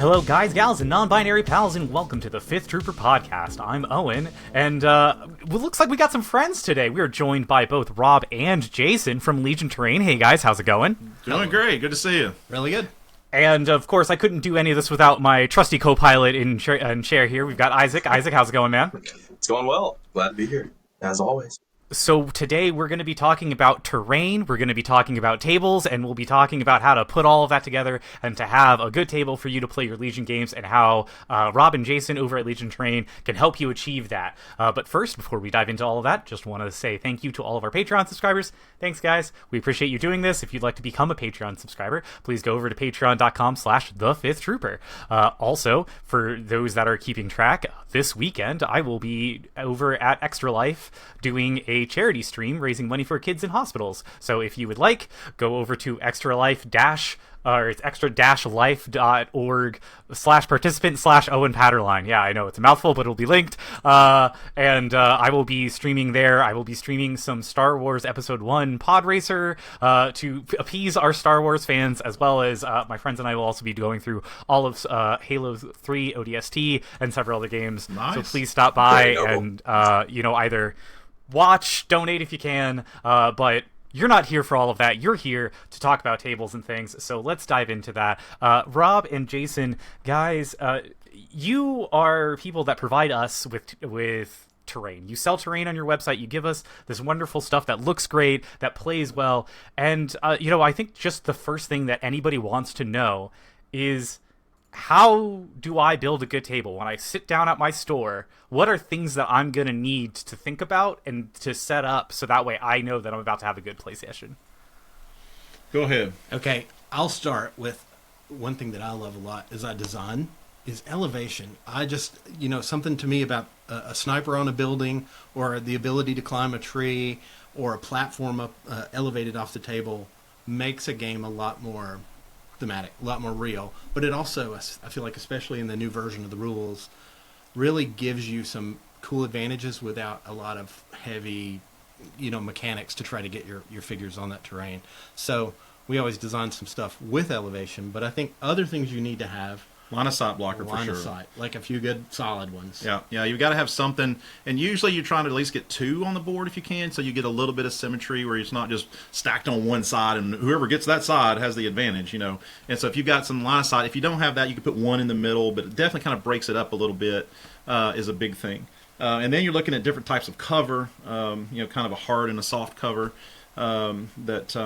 Hello, guys, gals, and non-binary pals, and welcome to the Fifth Trooper Podcast. I'm Owen, and it looks like we got some friends today. We are joined by both Rob and Jason from Legion Terrain. Hey, guys, how's it going? Doing great. Good to see you. Really good. And, of course, I couldn't do any of this without my trusty co-pilot in chair here. We've got Isaac. Isaac, how's it going, man? It's going well. Glad to be here, as always. So today we're going to be talking about terrain, we're going to be talking about tables, and we'll be talking about how to put all of that together and to have a good table for you to play your Legion games, and how Rob and Jason over at Legion Terrain can help you achieve that. But first, before we dive into all of that, just want to say thank you to all of our Patreon subscribers. Thanks, guys. We appreciate you doing this. If you'd like to become a Patreon subscriber, please go over to patreon.com/thefifthtrooper. Also, for those that are keeping track, this weekend I will be over at Extra Life doing a charity stream raising money for kids in hospitals. So if you would like, go over to extra-life.org/participant/Owen Patterline. Yeah, I know it's a mouthful, but it'll be linked. And I will be streaming there. I will be streaming some Star Wars Episode 1 Pod Racer to appease our Star Wars fans, as well as my friends and I will also be going through all of Halo 3 ODST and several other games. Nice. So please stop by and, either watch, donate if you can, but you're not here for all of that. You're here to talk about tables and things, so let's dive into that. Rob and Jason, guys, you are people that provide us with terrain. You sell terrain on your website. You give us this wonderful stuff that looks great, that plays well, and I think just the first thing that anybody wants to know is, how do I build a good table? When I sit down at my store, what are things that I'm going to need to think about and to set up so that way I know that I'm about to have a good play session? Go ahead. Okay, I'll start with one thing that I love a lot is elevation. I just, something to me about a sniper on a building, or the ability to climb a tree, or a platform up elevated off the table, makes a game a lot more thematic, a lot more real. But it also, I feel like, especially in the new version of the rules, really gives you some cool advantages without a lot of heavy, mechanics to try to get your figures on that terrain. So we always design some stuff with elevation, but I think other things you need to have. Line of sight blocker for sure. Line of sight, like a few good solid ones. Yeah, you've got to have something, and usually you're trying to at least get two on the board if you can, so you get a little bit of symmetry where it's not just stacked on one side, and whoever gets that side has the advantage, And so if you've got some line of sight, if you don't have that, you can put one in the middle, but it definitely kind of breaks it up a little bit, is a big thing. And then you're looking at different types of cover, kind of a hard and a soft cover that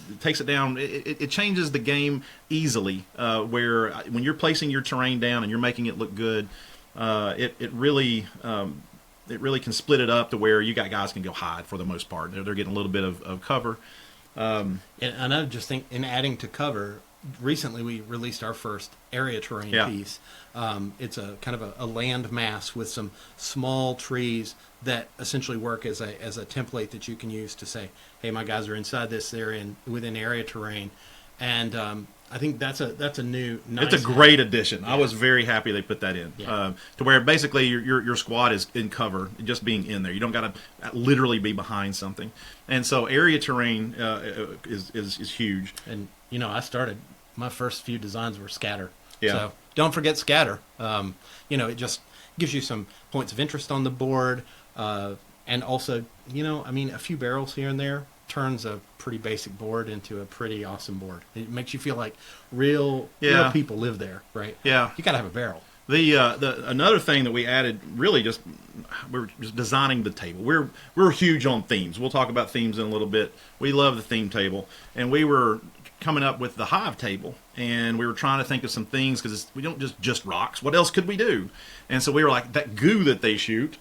it takes it down. It changes the game easily, where when you're placing your terrain down and you're making it look good, it really can split it up to where you got guys can go hide for the most part. They're getting a little bit of cover. And I just think in adding to cover, recently we released our first area terrain piece. It's a kind of a land mass with some small trees that essentially work as a template that you can use to say, hey, my guys are inside this, they're within area terrain. And I think that's a new nice. It's a great addition. Yeah. I was very happy they put that in, to where basically your squad is in cover, just being in there. You don't got to literally be behind something. And so area terrain is huge. And I started, my first few designs were scatter. Yeah. So don't forget scatter. It just gives you some points of interest on the board, and also a few barrels here and there turns a pretty basic board into a pretty awesome board. It makes you feel like real people live there, right? Yeah. You got to have a barrel. The another thing that we added, really we're just designing the table. We're huge on themes. We'll talk about themes in a little bit. We love the theme table, and we were coming up with the hive table, and we were trying to think of some things because we don't just rocks. What else could we do? And so we were like, that goo that they shoot,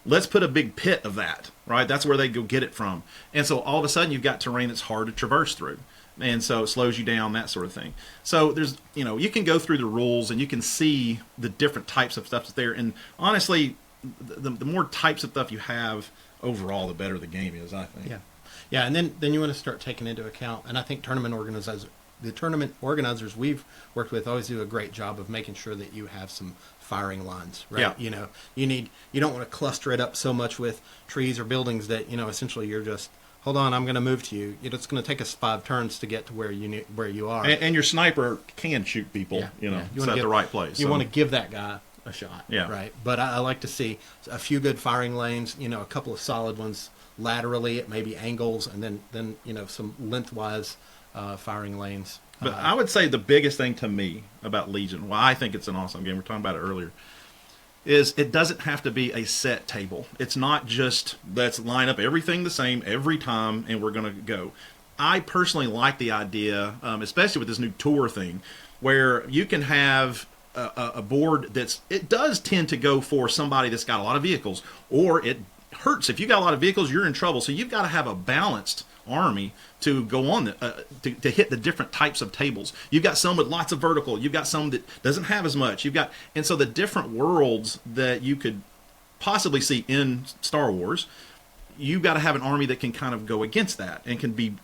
let's put a big pit of that, right? That's where they go get it from. And so all of a sudden you've got terrain that's hard to traverse through. And so it slows you down, that sort of thing. So there's, you can go through the rules and you can see the different types of stuff that's there. And honestly, the more types of stuff you have overall, the better the game is, I think. Yeah, and then you want to start taking into account, and I think tournament organizers we've worked with always do a great job of making sure that you have some firing lines, right? Yeah. You don't want to cluster it up so much with trees or buildings that, essentially you're just hold on, I'm going to move to you. It's going to take us 5 turns to get to where you are. And your sniper can shoot people, You it's at the right place. You want to give that guy a shot, Yeah. right? But I like to see a few good firing lanes, a couple of solid ones laterally at maybe angles, and then some lengthwise firing lanes. But I would say the biggest thing to me about Legion, why I think it's an awesome game, we were talking about it earlier, is it doesn't have to be a set table. It's not just let's line up everything the same every time and we're going to go. I personally like the idea, especially with this new tour thing, where you can have a board it does tend to go for somebody that's got a lot of vehicles, or it hurts. If you got a lot of vehicles, you're in trouble. So you've got to have a balanced army to go on to hit the different types of tables. You've got some with lots of vertical. You've got some that doesn't have as much. And so the different worlds that you could possibly see in Star Wars, you've got to have an army that can kind of go against that and can be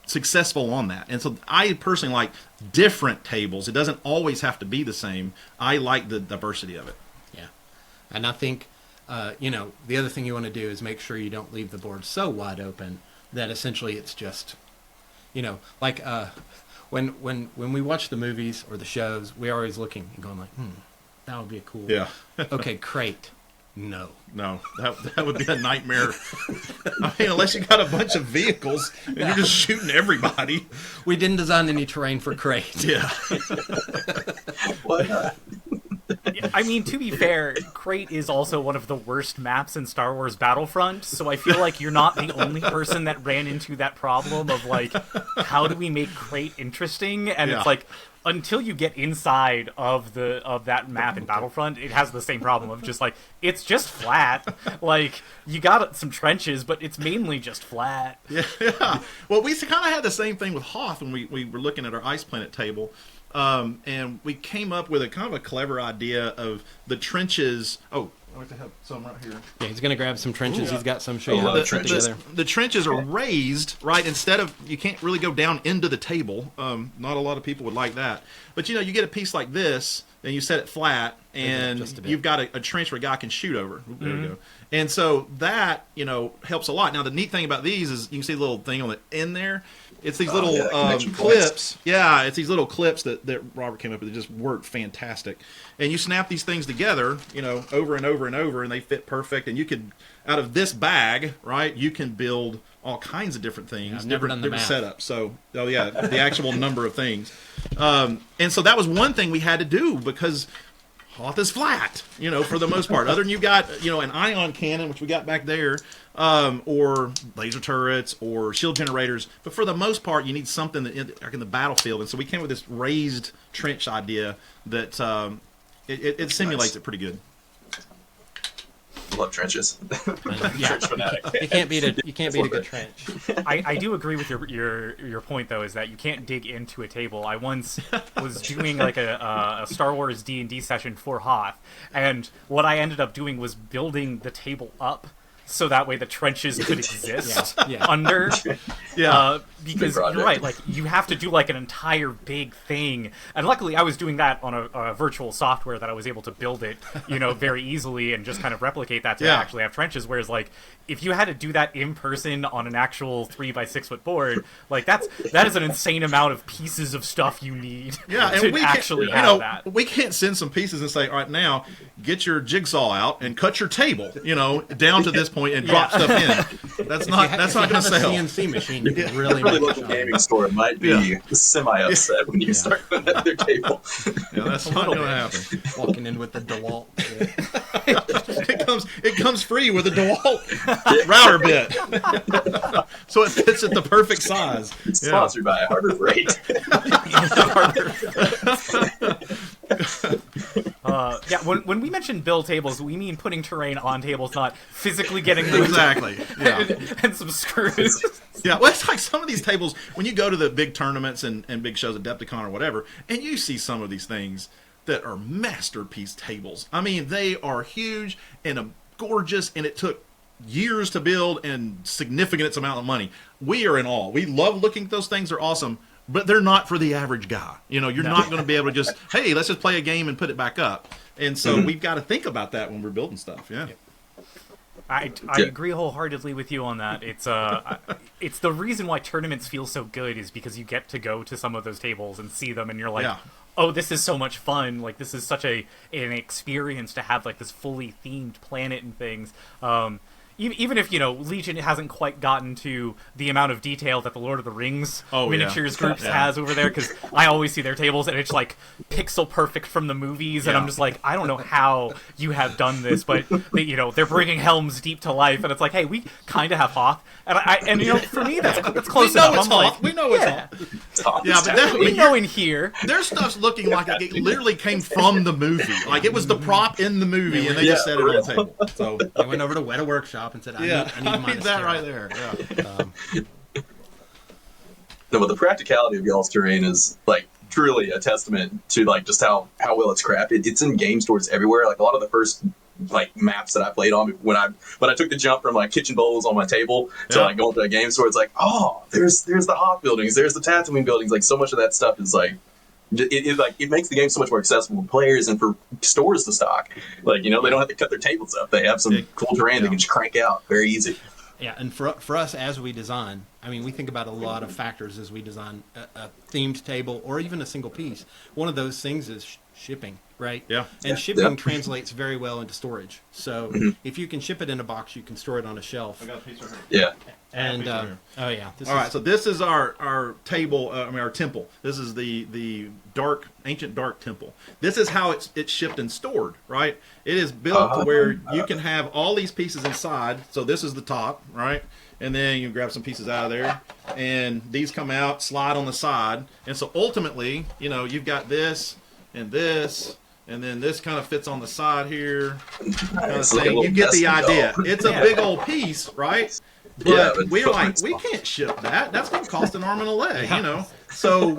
successful on that. And so I personally like different tables. It doesn't always have to be the same. I like the diversity of it. Yeah. And I think the other thing you want to do is make sure you don't leave the board so wide open that essentially it's just, like when we watch the movies or the shows, we're always looking and going like, that would be a cool. Yeah. Okay, crate. No, that would be a nightmare. I mean, unless you got a bunch of vehicles and you're just shooting everybody. We didn't design any terrain for crate. Yeah. Why not? I mean, to be fair, Crate is also one of the worst maps in Star Wars Battlefront, so I feel like you're not the only person that ran into that problem of, like, how do we make Crate interesting? And Yeah. it's like, until you get inside of that map in Battlefront, it has the same problem of just, like, it's just flat. Like, you got some trenches, but it's mainly just flat. Yeah. Well, we kind of had the same thing with Hoth when we were looking at our Ice Planet table. And we came up with a kind of a clever idea of the trenches. Oh, I like to have some right here. Yeah, he's going to grab some trenches. He's got some show love you trenches. together. The trenches are raised, right? Instead of, you can't really go down into the table. Not a lot of people would like that. But, you get a piece like this, and you set it flat, and just a bit. you've got a trench where a guy can shoot over. Oop, there we go. And so that, helps a lot. Now, the neat thing about these is you can see the little thing on the end there. It's these little connection clips. points. Yeah, it's these little clips that Robert came up with. It just worked fantastic. And you snap these things together, over and over and over, and they fit perfect. And you could, out of this bag, right, you can build all kinds of different things, I've never different done the setups. So, the actual number of things. And so that was one thing we had to do because Hoth is flat, for the most part. Other than you got, an ion cannon, which we got back there, or laser turrets or shield generators. But for the most part, you need something like in the battlefield. And so we came up with this raised trench idea that it simulates nice. it pretty good. Love trenches. Yeah. Trench fanatic. You can't beat a good trench. I do agree with your point though, is that you can't dig into a table. I once was doing like a Star Wars D&D session for Hoth, and what I ended up doing was building the table up so that way the trenches could exist Yeah. under. Yeah. Because project. you're right, like you have to do like an entire big thing, and luckily I was doing that on a virtual software that I was able to build it, very easily and just kind of replicate that to Yeah. actually have trenches. Whereas like if you had to do that in person on an actual 3x6 foot board, like that is an insane amount of pieces of stuff you need to we actually can't, have that. we can't send some pieces and say, all right, now get your jigsaw out and cut your table, down to this point and drop stuff in. That's not going to If you sell. have a CNC machine, you can really Really make a local shot. gaming store might be semi-upset when you start putting that at their table. Yeah, that's not going to happen. Walking in with the DeWalt. It comes free with a DeWalt router bit, so it fits at the perfect size. It's sponsored by Harbor Freight. When we mention build tables, we mean putting terrain on tables, not physically getting them Exactly. Yeah. and some screws. Yeah. Well, it's like some of these tables when you go to the big tournaments and big shows, Adepticon or whatever, and you see some of these things that are masterpiece tables. I mean, they are huge and gorgeous, and it took years to build and significant amount of money. We are in awe. We love looking at those things. They're awesome, but they're not for the average guy. You're not going to be able to just, hey, let's just play a game and put it back up. And so we've got to think about that when we're building stuff. Yeah. I agree wholeheartedly with you on that. It's the reason why tournaments feel so good is because you get to go to some of those tables and see them, and you're like, oh, this is so much fun. Like, this is such an experience to have like this fully themed planet and things. Even if, Legion hasn't quite gotten to the amount of detail that the Lord of the Rings miniatures groups has over there, because I always see their tables and it's like pixel perfect from the movies, and I'm just like, I don't know how you have done this, but they're bringing Helm's Deep to life, and it's like, hey, we kind of have Hoth, and for me that's close enough. I'm like, we know it's Hoth. Yeah, but we know in here their stuff's looking like it literally came from the movie, like it was the prop in the movie, and they just set it on the table. So they went over to Weta Workshop and said, I need that right there. Yeah. No, but the practicality of y'all's terrain is like truly a testament to like just how well it's crafted. It's in game stores everywhere. Like a lot of the first like maps that I played on when I took the jump from like kitchen bowls on my table to like going to a game store, it's like, oh, there's the Hoth buildings, there's the Tatooine buildings. Like so much of that stuff is like. It makes the game so much more accessible for players and for stores to stock. Like, they don't have to cut their tables up. They have some cool terrain they can just crank out very easy. Yeah, and for us as we design, I mean, we think about a lot of factors as we design a themed table or even a single piece. One of those things is shipping, right? Yeah. And shipping translates very well into storage. So if you can ship it in a box, you can store it on a shelf. I got a piece right here. Yeah. And all right, so this is our table. Our temple. This is the ancient dark temple. This is how it's shipped and stored. Right. It is built to where you can have all these pieces inside. So this is the top, right, and then you grab some pieces out of there, and these come out, slide on the side, and so ultimately, you've got this and this. And then this kind of fits on the side here. Kind of thing. You get the idea. It's a big old piece, right? But we're like, we can't ship that. That's going to cost an arm and a leg, So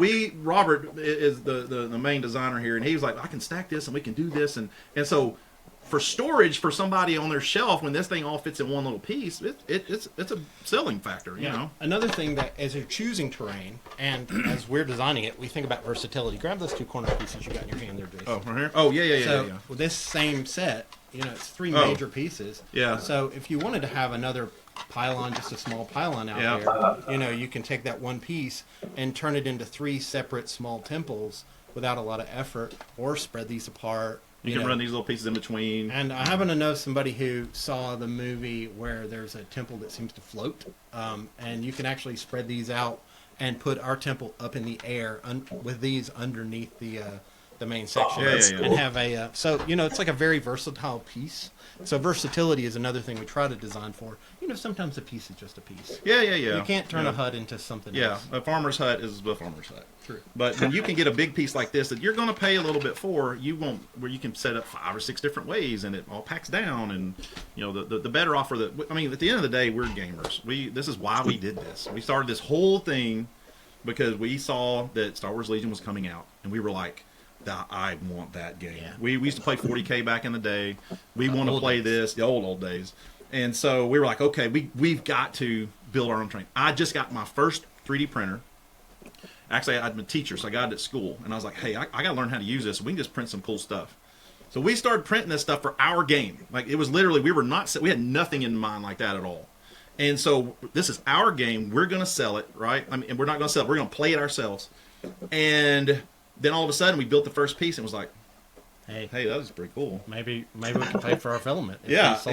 Robert is the main designer here, and he was like, I can stack this and we can do this. And so for storage for somebody on their shelf, when this thing all fits in one little piece, it's a selling factor, you know. Another thing that as you're choosing terrain and as we're designing it, we think about versatility. Grab those two corner pieces you got in your hand there, Jason. Oh, right here? Oh, yeah. So with this same set, it's three major pieces. Yeah. So if you wanted to have another pylon, just a small pylon out there, you can take that one piece and turn it into three separate small temples without a lot of effort, or spread these apart. You can run these little pieces in between. And I happen to know somebody who saw the movie where there's a temple that seems to float, and you can actually spread these out and put our temple up in the air with these underneath the main section, and have a it's like a very versatile piece. So versatility is another thing we try to design for. Sometimes a piece is just a piece. Yeah. You can't turn a hut into something else. Yeah, a farmer's hut is a farmer's hut. True. But when you can get a big piece like this that you're going to pay a little bit for, where you can set up 5 or 6 different ways, and it all packs down. And the better offer at the end of the day, we're gamers. This is why we did this. We started this whole thing because we saw that Star Wars Legion was coming out, and we were like, I want that game. Yeah. We used to play 40K back in the day. We want to play this, the old days. And so we were like, okay, we've got to build our own terrain. I just got my first 3D printer. Actually, I'm a teacher, so I got it at school. And I was like, hey, I got to learn how to use this. We can just print some cool stuff. So we started printing this stuff for our game. Like, it was literally, we had nothing in mind like that at all. And so this is our game. We're going to sell it, right? And we're not going to sell it. We're going to play it ourselves. And then all of a sudden, we built the first piece and was like, hey, that was pretty cool. Maybe we can pay for our filament. So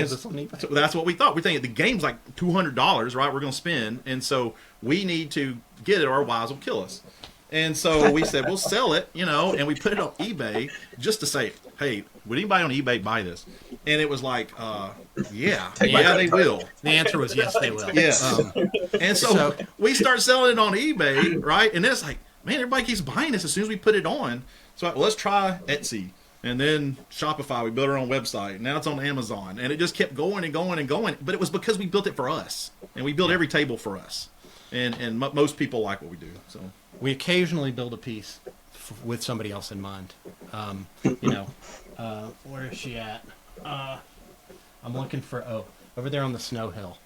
that's what we thought. We think the game's like $200, right? We're going to spend, and so we need to get it, or our wives will kill us. And so we said we'll sell it, and we put it on eBay just to say, hey, would anybody on eBay buy this? And it was like, they will. The answer was yes, they will. Yes. And so we start selling it on eBay, right? And then it's like, man, everybody keeps buying this as soon as we put it on. So let's try Etsy. And then Shopify, we built our own website. Now it's on Amazon. And it just kept going and going and going. But it was because we built it for us. And we built every table for us. And most people like what we do. So we occasionally build a piece with somebody else in mind. Where is she at? I'm looking for, over there on the snow hill.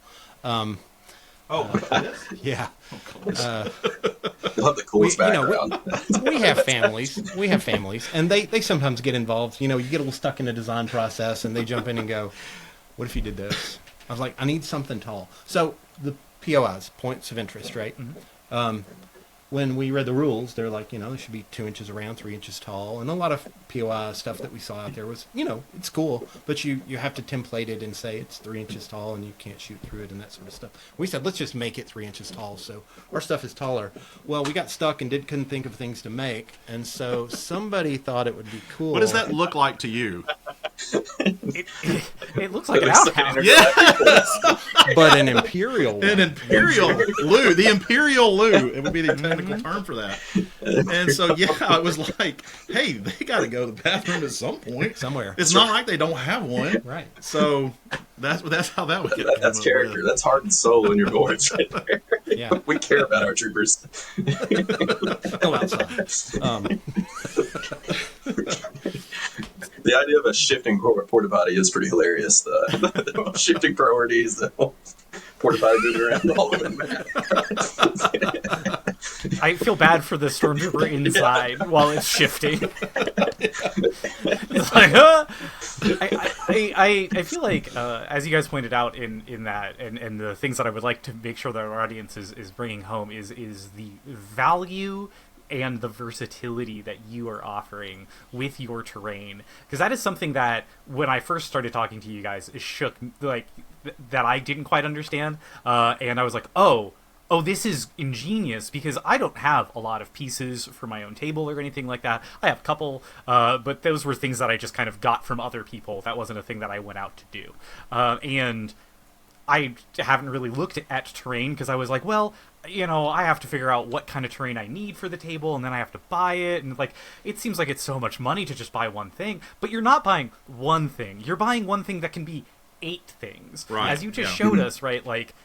This? Yeah. You'll have the coolest background. We have families, and they sometimes get involved. You get a little stuck in the design process, and they jump in and go, "What if you did this? I was like, I need something tall. So the POIs, points of interest, right? When we read the rules, they're like, they should be 2 inches around, 3 inches tall. And a lot of POI stuff that we saw out there was, it's cool, but you have to template it and say it's 3 inches tall and you can't shoot through it and that sort of stuff. We said, let's just make it 3 inches tall, so our stuff is taller. Well, we got stuck and couldn't think of things to make, and so somebody thought it would be cool. What does that look like to you? It looks like an outhouse. Yes, but an imperial one. an imperial loo, the imperial loo. It would be the technical term for that. And so, it was like, hey, they got to go to the bathroom at some point. Somewhere. It's not like they don't have one. Right. So that's how that would get. That's character. That's heart and soul in your boards right there. Yeah. We care about our troopers. Go outside. The idea of a shifting porta potty is pretty hilarious. The shifting priorities, the whole porta potty moving around all over the map. I feel bad for the stormtrooper inside while it's shifting. It's like, I feel like, as you guys pointed out in that, and the things that I would like to make sure that our audience is bringing home is the value and the versatility that you are offering with your terrain, because that is something that when I first started talking to you guys, it shook, like, that I didn't quite understand, and I was like, oh, this is ingenious, because I don't have a lot of pieces for my own table or anything like that. I have a couple, but those were things that I just kind of got from other people. That wasn't a thing that I went out to do, and I haven't really looked at terrain because I was like, well, I have to figure out what kind of terrain I need for the table, and then I have to buy it, and like, it seems like it's so much money to just buy one thing, but you're not buying one thing. You're buying one thing that can be 8 things. Right. As you just showed us, right? Like,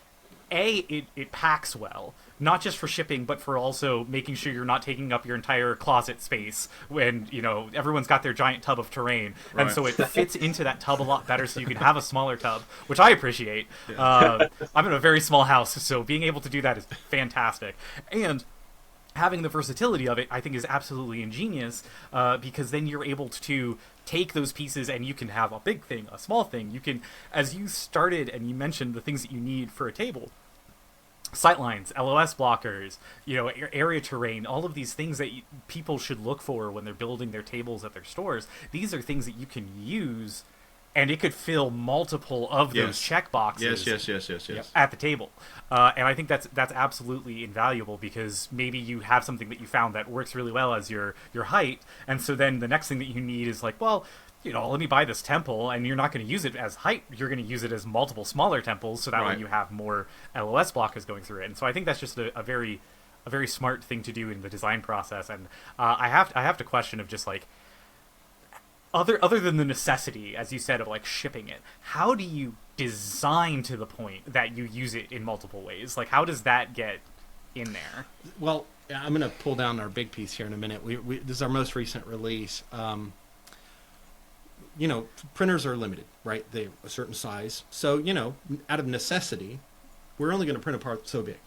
it packs well, not just for shipping, but for also making sure you're not taking up your entire closet space when, everyone's got their giant tub of terrain. Right. And so it fits into that tub a lot better, so you can have a smaller tub, which I appreciate. I'm in a very small house, so being able to do that is fantastic. And having the versatility of it, I think, is absolutely ingenious, because then you're able to take those pieces and you can have a big thing, a small thing. You can, as you started and you mentioned the things that you need for a table, sightlines, LOS blockers, area terrain, all of these things that people should look for when they're building their tables at their stores. These are things that you can use, and it could fill multiple of those check boxes. Yes. At the table, and I think that's absolutely invaluable, because maybe you have something that you found that works really well as your height, and so then the next thing that you need is like, well, let me buy this temple, and you're not going to use it as height. You're going to use it as multiple smaller temples, so that way you have more LOS blockers going through it. And so I think that's just a very smart thing to do in the design process. And I have to question of just like, other than the necessity, as you said, of like shipping it, how do you design to the point that you use it in multiple ways? Like, how does that get in there? Well, I'm going to pull down our big piece here in a minute. This is our most recent release. Printers are limited, right? They're a certain size. So, out of necessity, we're only going to print a part so big.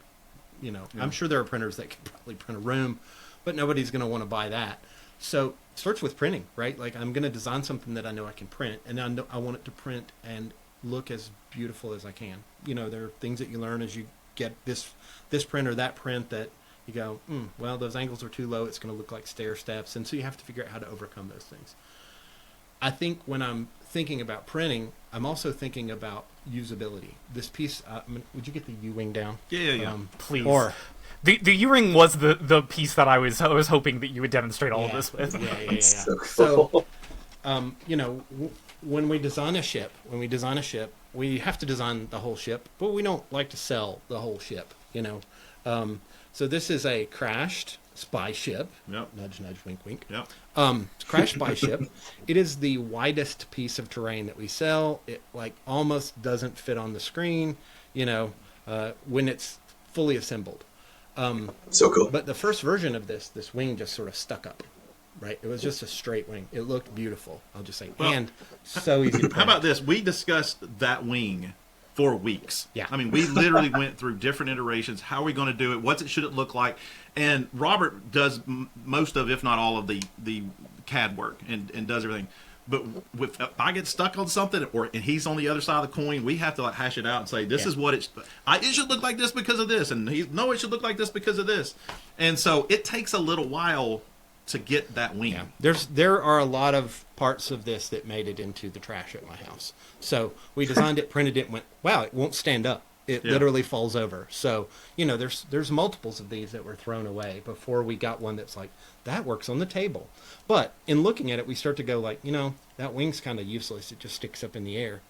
I'm sure there are printers that can probably print a room, but nobody's going to want to buy that. So it starts with printing, right? Like, I'm going to design something that I know I can print, and I want it to print and look as beautiful as I can. There are things that you learn as you get this print or that print that you go, well, those angles are too low. It's going to look like stair steps. And so you have to figure out how to overcome those things. I think when I'm thinking about printing, I'm also thinking about usability. This piece, would you get the U-wing down? Yeah. Please. Or the U-ring was the piece that I was hoping that you would demonstrate all of this with. Yeah. So, When we design a ship, we have to design the whole ship, but we don't like to sell the whole ship, So this is a crashed spy ship. Yep. Nudge, nudge, wink, wink. Yep. Crashed spy ship. It is the widest piece of terrain that we sell. It almost doesn't fit on the screen, when it's fully assembled. So cool. But the first version of this wing just sort of stuck up, right? It was just a straight wing. It looked beautiful, I'll just say. Well, and so easy to print. How about this? We discussed that wing for weeks. Yeah. I mean, we literally went through different iterations. How are we going to do it? Should it look like? And Robert does most of, if not all of, the CAD work and does everything. But if I get stuck on something, and he's on the other side of the coin, we have to like hash it out and say, this is what it should look like this because of this, and it should look like this because of this. And so it takes a little while to get that wing. Yeah. There are a lot of parts of this that made it into the trash at my house. So we designed it, printed it, and went, wow, it won't stand up. It literally falls over. So, there's multiples of these that were thrown away before we got one that's like, that works on the table. But in looking at it, we start to go like, that wing's kind of useless. It just sticks up in the air.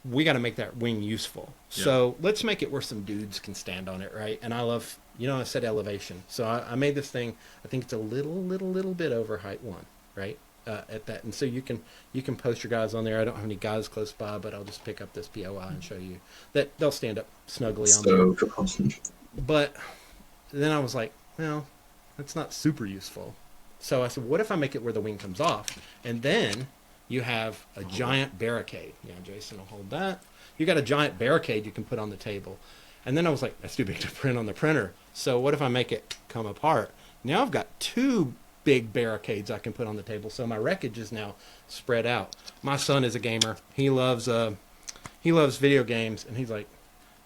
We got to make that wing useful. Yeah. So let's make it where some dudes can stand on it, right? And I love, I said elevation. So I made this thing, I think it's a little bit over height 1, right? At that. And so you can post your guys on there. I don't have any guys close by, but I'll just pick up this POI and show you that they'll stand up snugly on there. But then I was like, well, that's not super useful. So I said, what if I make it where the wing comes off? And then you have a giant barricade. Yeah, Jason will hold that. You got a giant barricade you can put on the table. And then I was like, that's too big to print on the printer. So what if I make it come apart? Now I've got 2 big barricades I can put on the table. So my wreckage is now spread out. My son is a gamer. He loves video games. And he's like,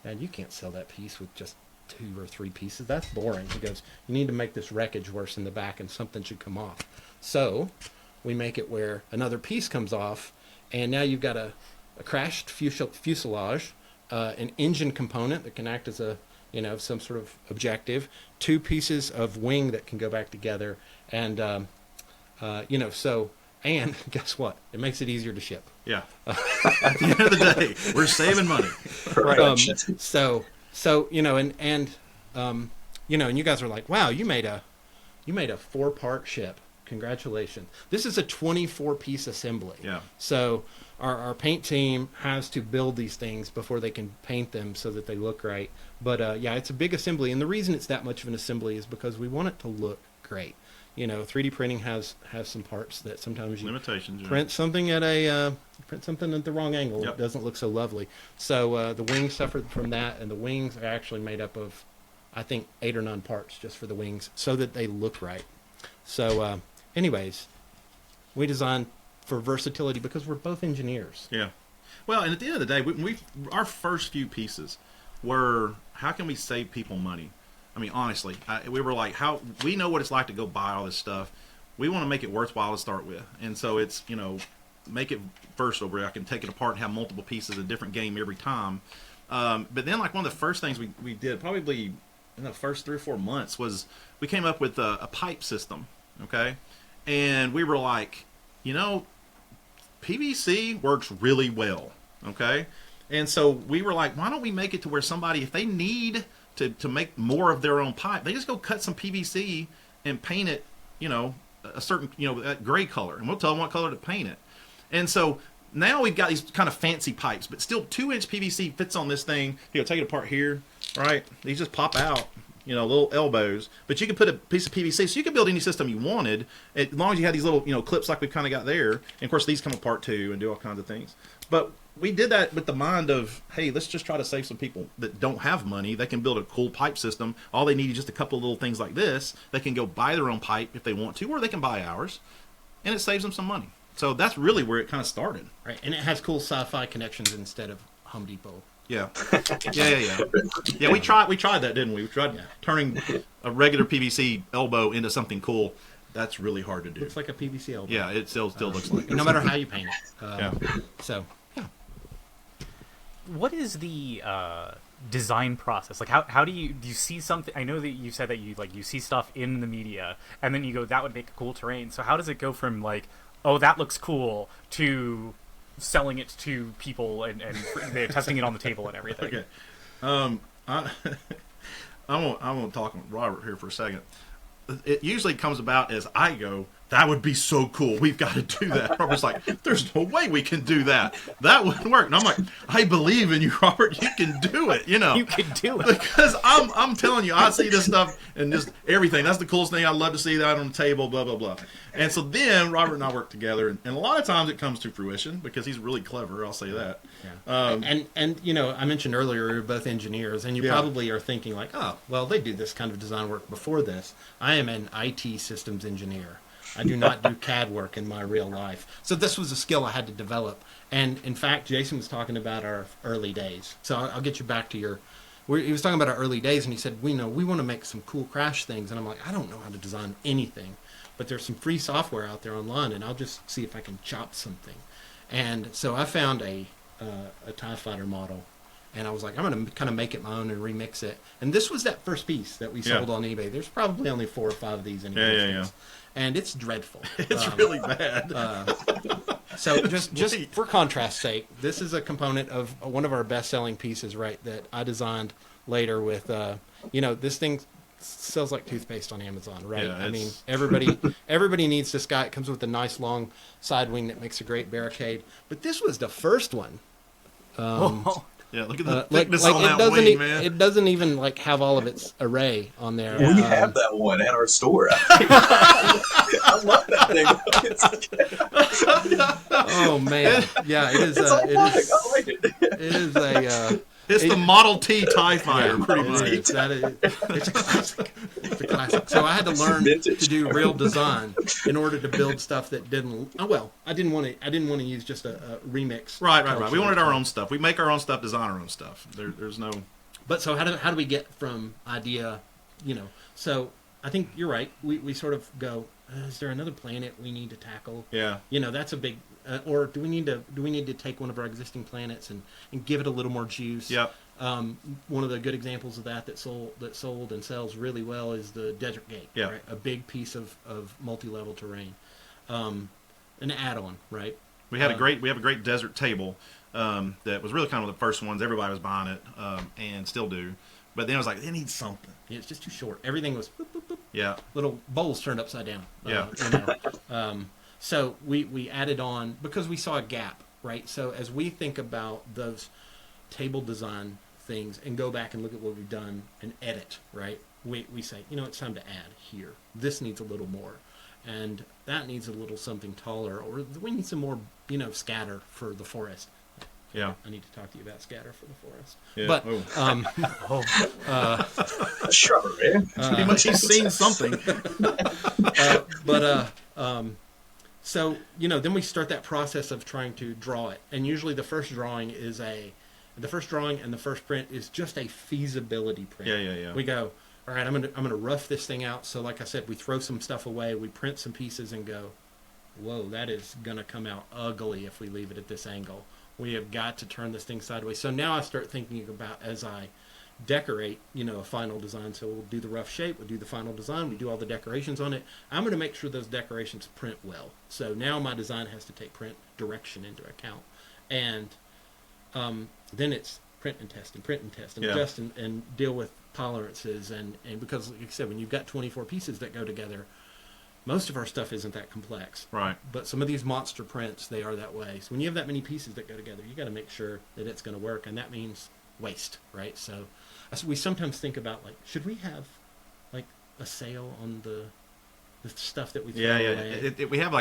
Dad, you can't sell that piece with just 2 or 3 pieces. That's boring. He goes, you need to make this wreckage worse in the back and something should come off. So we make it where another piece comes off, and now you've got a crashed fuselage, an engine component that can act as a, some sort of objective, 2 pieces of wing that can go back together, and, and guess what? It makes it easier to ship. Yeah. At the end of the day, we're saving money. Right. And you guys are like, wow, you made a 4-part ship. Congratulations. This is a 24-piece assembly. Yeah. So our paint team has to build these things before they can paint them so that they look right. But it's a big assembly, and the reason it's that much of an assembly is because we want it to look great. 3D printing has some parts that sometimes you limitations. Print something at the wrong angle. Yep. It doesn't look so lovely. So the wings suffered from that, and the wings are actually made up of, I think, 8 or 9 parts just for the wings, so that they look right. So, anyways, we designed for versatility because we're both engineers. Yeah. Well, and at the end of the day, our first few pieces were, how can we save people money? I mean, honestly, we were like, we know what it's like to go buy all this stuff. We want to make it worthwhile to start with. And so it's, make it versatile where I can take it apart and have multiple pieces, a different game every time. But then, like, one of the first things we did, probably in the first 3 or 4 months, was we came up with a pipe system, okay? And we were like, PVC works really well, okay? And so we were like, why don't we make it to where somebody, if they need to make more of their own pipe, they just go cut some PVC and paint it, a certain, that gray color, and we'll tell them what color to paint it. And so now we've got these kind of fancy pipes, but still 2-inch PVC fits on this thing. Take it apart here, right? These just pop out, little elbows, but you can put a piece of PVC, so you can build any system you wanted, as long as you had these little, clips like we've kind of got there. And of course, these come apart too and do all kinds of things. But we did that with the mind of, hey, let's just try to save some people that don't have money. They can build a cool pipe system. All they need is just a couple of little things like this. They can go buy their own pipe if they want to, or they can buy ours, and it saves them some money. So that's really where it kind of started. Right, and it has cool sci-fi connections instead of Home Depot. Yeah. Yeah, we tried that, didn't we? We tried turning a regular PVC elbow into something cool. That's really hard to do. Looks like a PVC elbow. Yeah, it still looks like it. No matter how you paint it. So, yeah. What is the design process? Like, how do you see something? I know that you said that you see stuff in the media, and then you go, that would make a cool terrain. So how does it go from like, oh, that looks cool, to selling it to people and they're testing it on the table and everything? Okay. I won't talk with Robert here for a second. It usually comes about as I go, that would be so cool. We've got to do that. Robert's like, there's no way we can do that. That wouldn't work. And I'm like, I believe in you, Robert. You can do it. You can do it. Because I'm telling you, I see this stuff and just everything. That's the coolest thing. I'd love to see that on the table, blah, blah, blah. And so then Robert and I work together. And a lot of times it comes to fruition because he's really clever. I'll say that. Yeah. And I mentioned earlier, we were both engineers. And you probably are thinking like, oh, well, they do this kind of design work before this. I am an IT systems engineer. I do not do CAD work in my real life. So this was a skill I had to develop. And in fact, Jason was talking about our early days. So I'll get you back to your. He was talking about our early days, and he said, we want to make some cool crash things. And I'm like, I don't know how to design anything, but there's some free software out there online, and I'll just see if I can chop something. And so I found a TIE fighter model. And I was like, I'm going to kind of make it my own and remix it. And this was that first piece that we sold on eBay. There's probably only 4 or 5 of these in existence. And it's dreadful. It's really bad. So just for contrast's sake, this is a component of one of our best-selling pieces, right, that I designed later with, this thing sells like toothpaste on Amazon, right? Yeah, I mean, everybody needs this guy. It comes with a nice long side wing that makes a great barricade. But this was the first one. Yeah, look at the thickness on that doesn't wing, man. It doesn't even have all of its array on there. We have that one at our store. I love that thing. Oh man, yeah, it is. I like it. It is a. It's the Model T TIE Fighter, pretty much. It's a classic. It's a classic. So I had to learn to do real design in order to build stuff that didn't. Oh well, I didn't want to use just a remix. Right. We wanted our own stuff. We make our own stuff, design our own stuff. There's no. But so how do we get from idea, So I think you're right. We sort of go. Is there another planet we need to tackle? Yeah. That's a big. Or do we need to take one of our existing planets and give it a little more juice? Yep. One of the good examples of that sold and sells really well is the Desert Gate. Yeah. Right? A big piece of multi-level terrain, an add-on, right? We have a great desert table that was really kind of the first ones. Everybody was buying it and still do. But then I was like, it needs something. Yeah, it's just too short. Everything was boop, boop, boop. Yeah. Little bowls turned upside down. Yeah. So we added on because we saw a gap, right? So as we think about those table design things and go back and look at what we've done and edit, right? We say, it's time to add here. This needs a little more. And that needs a little something taller. Or we need some more, scatter for the forest. Yeah. I need to talk to you about scatter for the forest. Yeah. But, shrubbery. Pretty much he's seen something. So, then we start that process of trying to draw it. And usually the first drawing and the first print is just a feasibility print. Yeah. We go, all right, I'm gonna rough this thing out. So like I said, we throw some stuff away, we print some pieces and go, whoa, that is gonna come out ugly if we leave it at this angle. We have got to turn this thing sideways. So now I start thinking about as I decorate, a final design. So we'll do the rough shape, we'll do the final design, we do all the decorations on it. I'm going to make sure those decorations print well. So now my design has to take print direction into account. And then it's print and test and adjust and deal with tolerances. And because, like I said, when you've got 24 pieces that go together, most of our stuff isn't that complex. Right. But some of these monster prints, they are that way. So when you have that many pieces that go together, you got to make sure that it's going to work. And that means waste, right? So we sometimes think about, should we have, a sale on the stuff that we throw away? We have,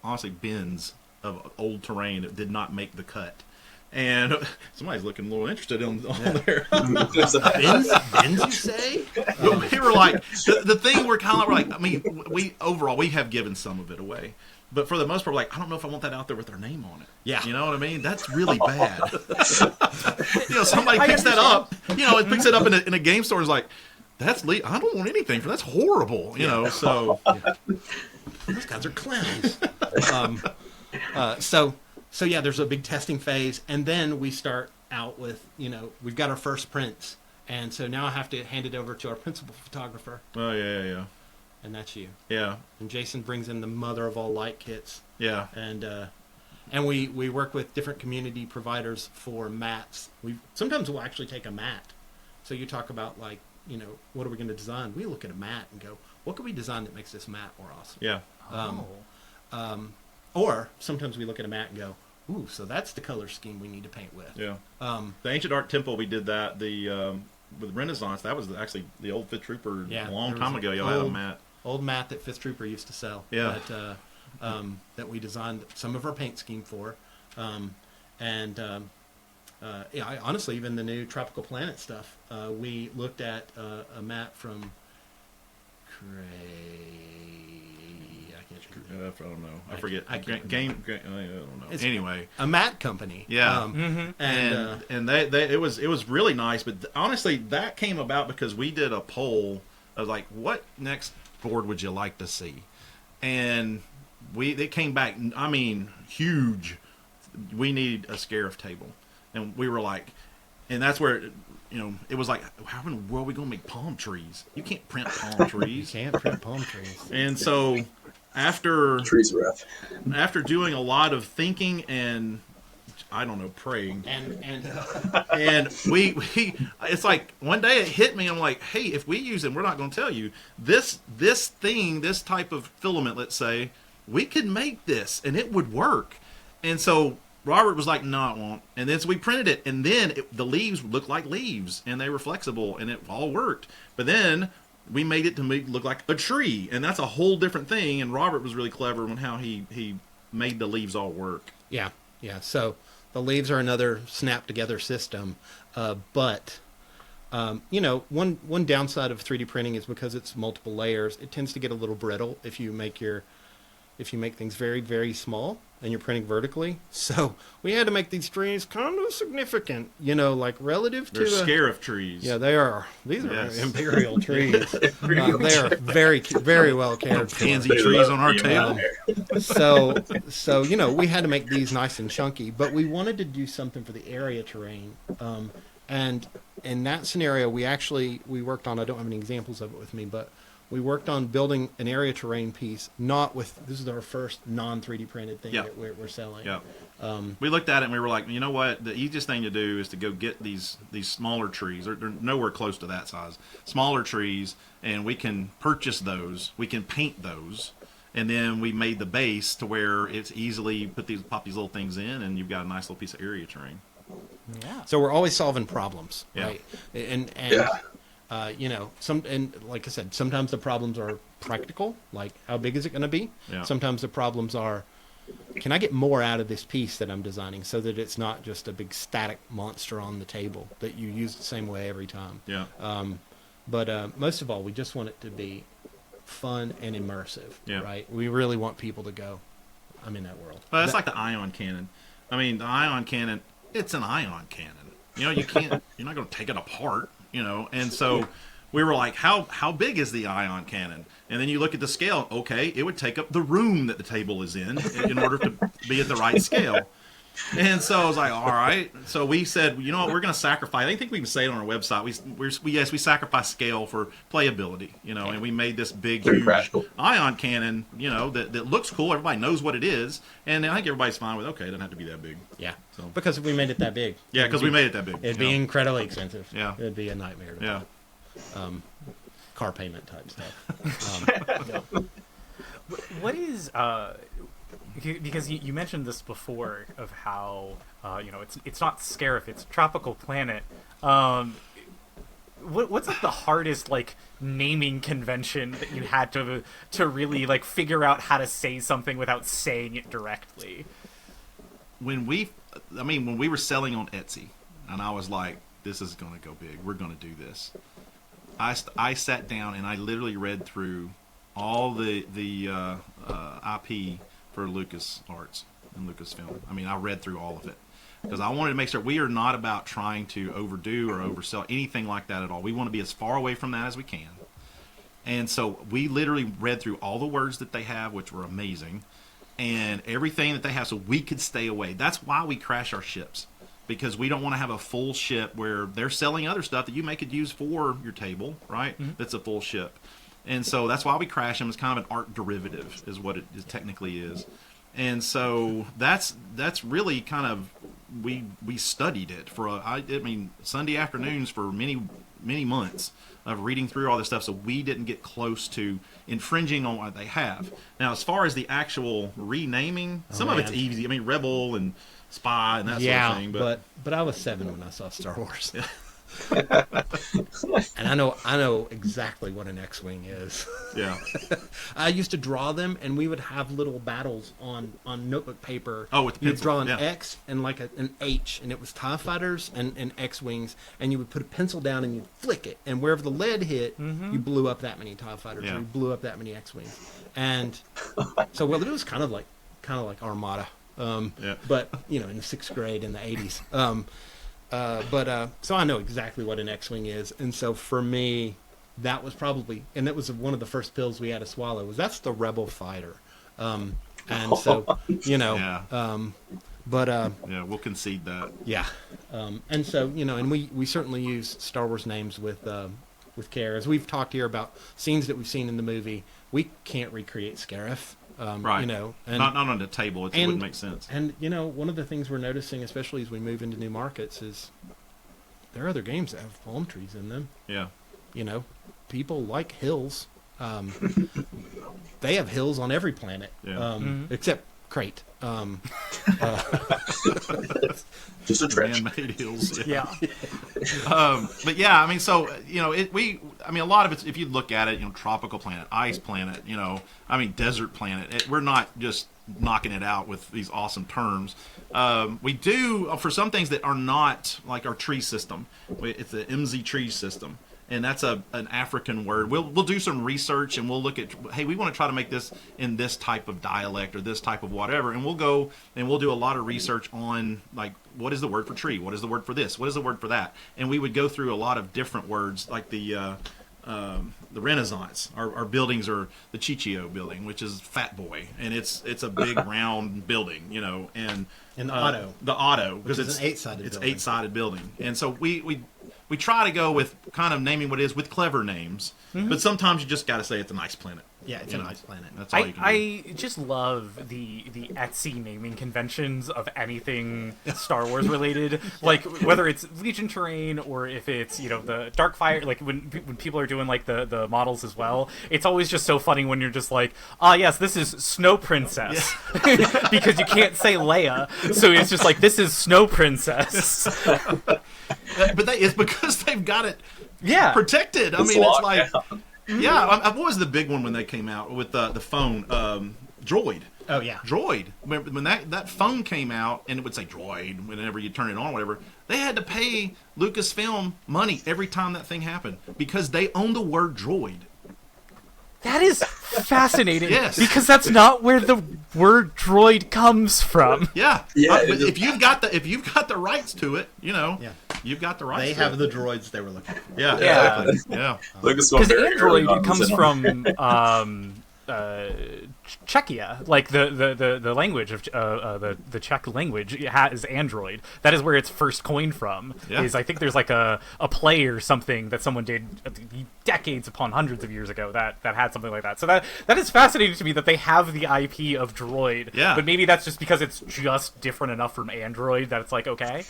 honestly, bins of old terrain that did not make the cut. And somebody's looking a little interested on there. Bins, you say? But we were like, the thing we're kind of we have given some of it away. But for the most part, I don't know if I want that out there with our name on it. Yeah. You know what I mean? That's really bad. Somebody picks that up, it picks it up in a game store and is like, I don't want anything for that's horrible, so. Those guys are clowns. So yeah, there's a big testing phase, and then we start out with, we've got our first prints, and so now I have to hand it over to our principal photographer. Oh, yeah. And that's you. Yeah. And Jason brings in the mother of all light kits. Yeah. And we work with different community providers for mats. Sometimes we'll actually take a mat. So you talk about what are we going to design? We look at a mat and go, what can we design that makes this mat more awesome? Yeah. Or sometimes we look at a mat and go, ooh, so that's the color scheme we need to paint with. Yeah. The Ancient Art Temple, we did that. With Renaissance, that was actually the old Fifth Trooper a long time ago. Y'all had a mat. Old mat that Fifth Trooper used to sell. Yeah. That we designed some of our paint scheme for. Honestly, even the new Tropical Planet stuff, we looked at a mat from I I don't know. I forget. I can't I don't know. It's Anyway, a mat company. yeah, And it was really nice. But honestly, that came about because we did a poll of like, what next board would you like to see? And it came back. I mean, huge. We need a Scarif table, and we were like, and that's where. It was like, how in the world are we going to make palm trees? You can't print palm trees. You can't print palm trees. And so after Trees rough. after doing a lot of thinking and I don't know, praying, and we it's like one day it hit me. I'm like, hey, if we use it, we're not going to tell you this type of filament. Let's say we could make this and it would work. And so Robert was like, no, it won't. And then so we printed it, and then the leaves looked like leaves, and they were flexible, and it all worked. But then we made it to look like a tree, and that's a whole different thing. And Robert was really clever on how he made the leaves all work. Yeah. So the leaves are another snap-together system, but one downside of 3D printing is because it's multiple layers, it tends to get a little brittle if you make things very, very small and you're printing vertically. So we had to make these trees kind of significant, like relative to... They're Scarif trees. Yeah, they are. These are Yes. imperial trees. They are very, very well cared for. Pansy trees on our table. So we had to make these nice and chunky, but we wanted to do something for the area terrain. And in that scenario, we worked on, I don't have any examples of it with me, but we worked on building an area terrain piece, this is our first non-3D printed thing that we're selling. Yeah. We looked at it and we were like, you know what? The easiest thing to do is to go get these smaller trees. They're nowhere close to that size. Smaller trees, and we can purchase those. We can paint those. And then we made the base to where it's easily pop these little things in, and you've got a nice little piece of area terrain. Yeah. So we're always solving problems, Yeah. right? And Yeah. like I said, sometimes the problems are practical, like how big is it going to be? Yeah. Sometimes the problems are, can I get more out of this piece that I'm designing so that it's not just a big static monster on the table that you use the same way every time? Yeah. But most of all, we just want it to be fun and immersive, Yeah. right? We really want people to go, I'm in that world. Well, that's like the ion cannon. I mean, the ion cannon, it's an ion cannon. You're not going to take it apart. And so we were like, how big is the ion cannon? And then you look at the scale. Okay, it would take up the room that the table is in order to be at the right scale. And so I was like, all right. So we said, you know what, we're going to sacrifice. I think we can say it on our website. We sacrifice scale for playability. And we made this big, Very huge practical. ion cannon. That looks cool. Everybody knows what it is, and I think everybody's fine with. Okay, it doesn't have to be that big. Yeah, So- because if we made it that big. Yeah, because we made it that big. It'd be incredibly expensive. Yeah. It'd be a nightmare. Yeah. Car payment type stuff. What is because you mentioned this before of how it's not Scarif, it's Tropical Planet. What's like the hardest naming convention that you had to really figure out how to say something without saying it directly? When we were selling on Etsy, and I was like, this is going to go big. We're going to do this. I sat down and I literally read through all the IP for LucasArts and Lucasfilm. I read through all of it because I wanted to make sure we are not about trying to overdo or oversell anything like that at all. We want to be as far away from that as we can. And so we literally read through all the words that they have, which were amazing, and everything that they have so we could stay away. That's why we crash our ships, because we don't want to have a full ship where they're selling other stuff that you may could use for your table, right? Mm-hmm. That's a full ship. And so that's why we crash them. It's kind of an art derivative is what it technically is. And so that's really kind of, we studied it for Sunday afternoons for many, many months of reading through all this stuff, so we didn't get close to infringing on what they have. Now, as far as the actual renaming, some of it's easy. Rebel and Spy and that sort of thing. But I was 7 when I saw Star Wars. And I know exactly what an X-wing is. Yeah. I used to draw them, and we would have little battles on notebook paper. Oh, with the You'd pencil, draw an yeah. X and like an H, and it was TIE fighters and X-wings, and you would put a pencil down and you'd flick it, and wherever the lead hit, you blew up that many TIE fighters, Yeah. or you blew up that many X-wings. And so, well, it was kind of like Armada. Yeah. But, you know, in the 6th grade in the 80s. So I know exactly what an X-wing is. And so for me, that was probably, and that was one of the first pills we had to swallow, was that's the Rebel fighter. And so, you know, Yeah. Yeah, we'll concede that. yeah. And so, you know, and we certainly use Star Wars names with care. As we've talked here about scenes that we've seen in the movie, we can't recreate Scarif. Right. You know, and not on the table. It wouldn't make sense. And, you know, one of the things we're noticing, especially as we move into new markets, is there are other games that have palm trees in them. Yeah. You know, people like hills. They have hills on every planet, Yeah. except Crate. Just a trench. Man-made hills. Yeah. But yeah, I mean, so you know, a lot of it's, if you look at it, you know, tropical planet, ice planet, you know, I mean, desert planet. We're not just knocking it out with these awesome terms. We do for some things that are not like our tree system. It's the MZ tree system. And that's an African word. We'll do some research and we'll look at, hey, we want to try to make this in this type of dialect or this type of whatever, and we'll go and we'll do a lot of research on, like, what is the word for tree? What is the word for this? What is the word for that? And we would go through a lot of different words, like the Renaissance. Our buildings are the Chichio building, which is Fat Boy, and it's a big round building, you know, and the Otto. The Otto, because is an eight-sided it's building. 8-sided building, and so we try to go with kind of naming what it is with clever names, but sometimes you just got to say it's a nice planet. Yeah, it's You a know, nice planet. That's all you can do. I just love the Etsy naming conventions of anything Star Wars related, like whether it's Legion Terrain or if it's, you know, the Darkfire. Like when people are doing like the models as well, it's always just so funny when you're just like, yes, this is Snow Princess, because you can't say Leia, so it's just like, this is Snow Princess. But it's because they've got it protected. I It's mean, it's locked like, down. what was the big one when they came out with the phone? Droid. Oh, yeah. Droid. When that phone came out and it would say Droid whenever you turn it on, whatever, they had to pay Lucasfilm money every time that thing happened because they own the word droid. That is fascinating. Yes. Because that's not where the word droid comes from. Yeah. Yeah, But if you've got the rights to it, you know, you've got the rights. They to have it. the droids they were looking for. Yeah. Yeah. Exactly. Yeah. Lucasfilm Because very early Android on comes was in on from Czechia, like the language of the Czech language is Android. That is where it's first coined from. Yeah. Is I think there's like a play or something that someone did decades upon hundreds of years ago that had something like that. So that is fascinating to me that they have the IP of Droid. Yeah. But maybe that's just because it's just different enough from Android that it's like, okay.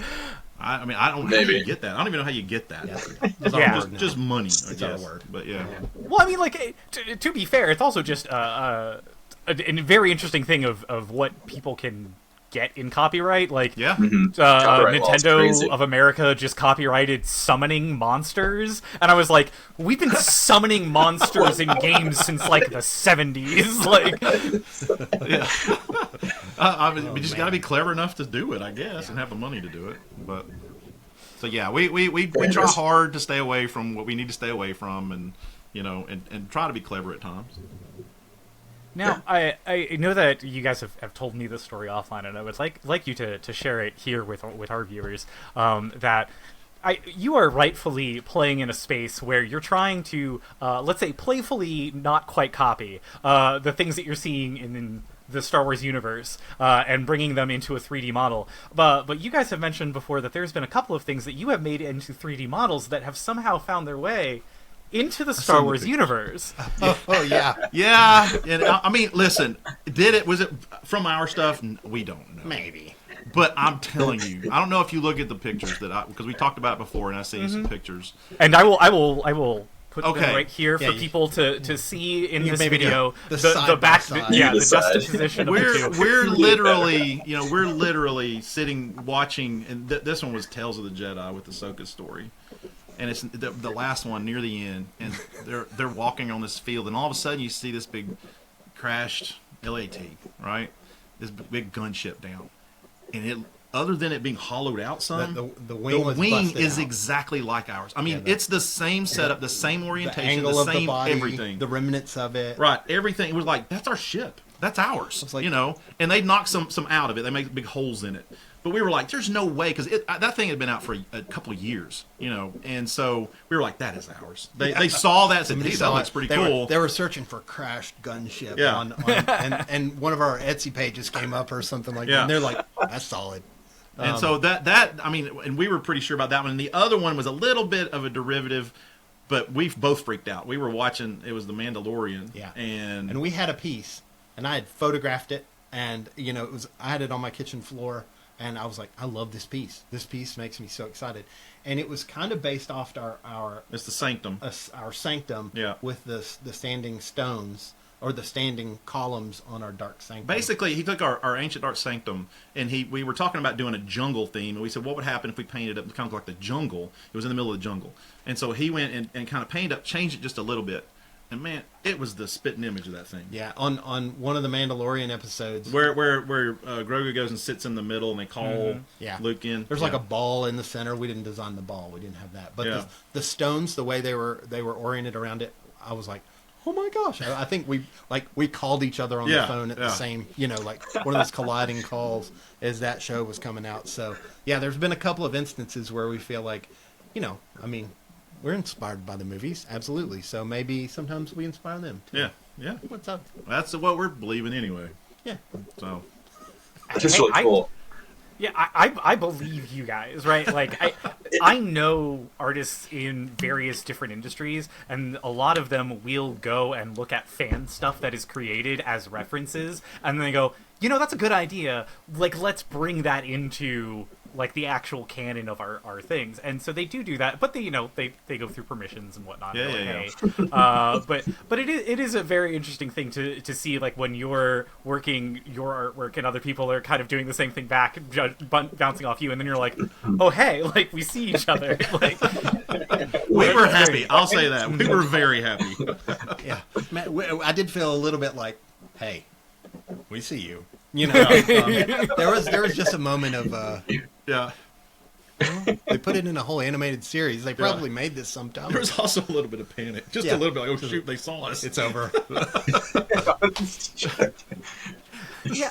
I mean, I don't know how you get that. I don't even know how you get that. Yeah. Just money, I It's our guess. word. But yeah. Well, I mean, like, to be fair, it's also just a very interesting thing of what people can get in copyright. Like, Yeah. Copyright law is crazy. Nintendo of America just copyrighted summoning monsters, and I was like, we've been summoning monsters in games since like the 70s. Like, Yeah. I mean, we just got to be clever enough to do it, I guess, and have the money to do it. But so yeah, we try hard to stay away from what we need to stay away from, and you know, and try to be clever at times. now, I know that you guys have told me this story offline, and I would like you to share it here with our viewers. That you are rightfully playing in a space where you're trying to, let's say, playfully not quite copy the things that you're seeing in the Star Wars universe and bringing them into a 3D model. But you guys have mentioned before that there's been a couple of things that you have made into 3D models that have somehow found their way into the Star Wars universe. Oh, yeah. Yeah, and I mean, listen, was it from our stuff? We don't know. Maybe. But I'm telling you, I don't know if you look at the pictures because we talked about it before, and I seen some pictures. And I will put them right here for people to see in this video the back, the juxtaposition of the two. We're literally, we're literally sitting watching, and this one was Tales of the Jedi with the Ahsoka story, and it's the last one near the end, and they're walking on this field, and all of a sudden you see this big crashed LAT, right? This big gunship down, and it. Other than it being hollowed out some, the wing is out. Exactly like ours. I mean, it's the same setup, the same orientation, the same of the body, everything. The remnants of it. Right, everything. It was like, that's our ship. That's ours. It's like, and they knocked some out of it. They made big holes in it. But we were like, there's no way, because that thing had been out for a couple of years, and so we were like, that is ours. They saw that and said, hey, that looks pretty cool. They were searching for crashed gunship and one of our Etsy pages came up or something like that, and they're like, that's solid. And so I mean, and we were pretty sure about that one. And the other one was a little bit of a derivative, but we both freaked out. We were watching, it was The Mandalorian. Yeah. And we had a piece, and I had photographed it, and, I had it on my kitchen floor, and I was like, I love this piece. This piece makes me so excited. And it was kind of based off our it's the sanctum. Our sanctum with the standing stones. Or the standing columns on our dark sanctum. Basically, he took our ancient dark sanctum, and we were talking about doing a jungle theme, and we said, what would happen if we painted it kind of like the jungle? It was in the middle of the jungle. And so he went and kind of painted up, changed it just a little bit. And man, it was the spitting image of that thing. Yeah, on one of the Mandalorian episodes. Where Grogu goes and sits in the middle, and they call Luke in. There's like a ball in the center. We didn't design the ball. We didn't have that. But the stones, the way they were oriented around it, I was like, oh my gosh! I think we called each other on the phone at the same, like one of those colliding calls as that show was coming out. So there's been a couple of instances where we feel like, I mean, we're inspired by the movies, absolutely. So maybe sometimes we inspire them too. Yeah. What's up? That's what we're believing anyway. Yeah. So, just really cool. Yeah, I believe you guys, right? Like, I know artists in various different industries, and a lot of them will go and look at fan stuff that is created as references, and then they go, that's a good idea. Like, let's bring that into, like, the actual canon of our things. And so they do that, but they go through permissions and whatnot. But it is a very interesting thing to see, like, when you're working your artwork and other people are kind of doing the same thing back, bouncing off you, and then you're like, oh hey, like, we see each other. Like, we were happy. I'll say that we were very happy. Yeah, I did feel a little bit like, hey, we see you. There was just a moment of they put it in a whole animated series. They probably made this sometime. There was also a little bit of panic, just a little bit. Like, oh shoot, they saw us. It's over. We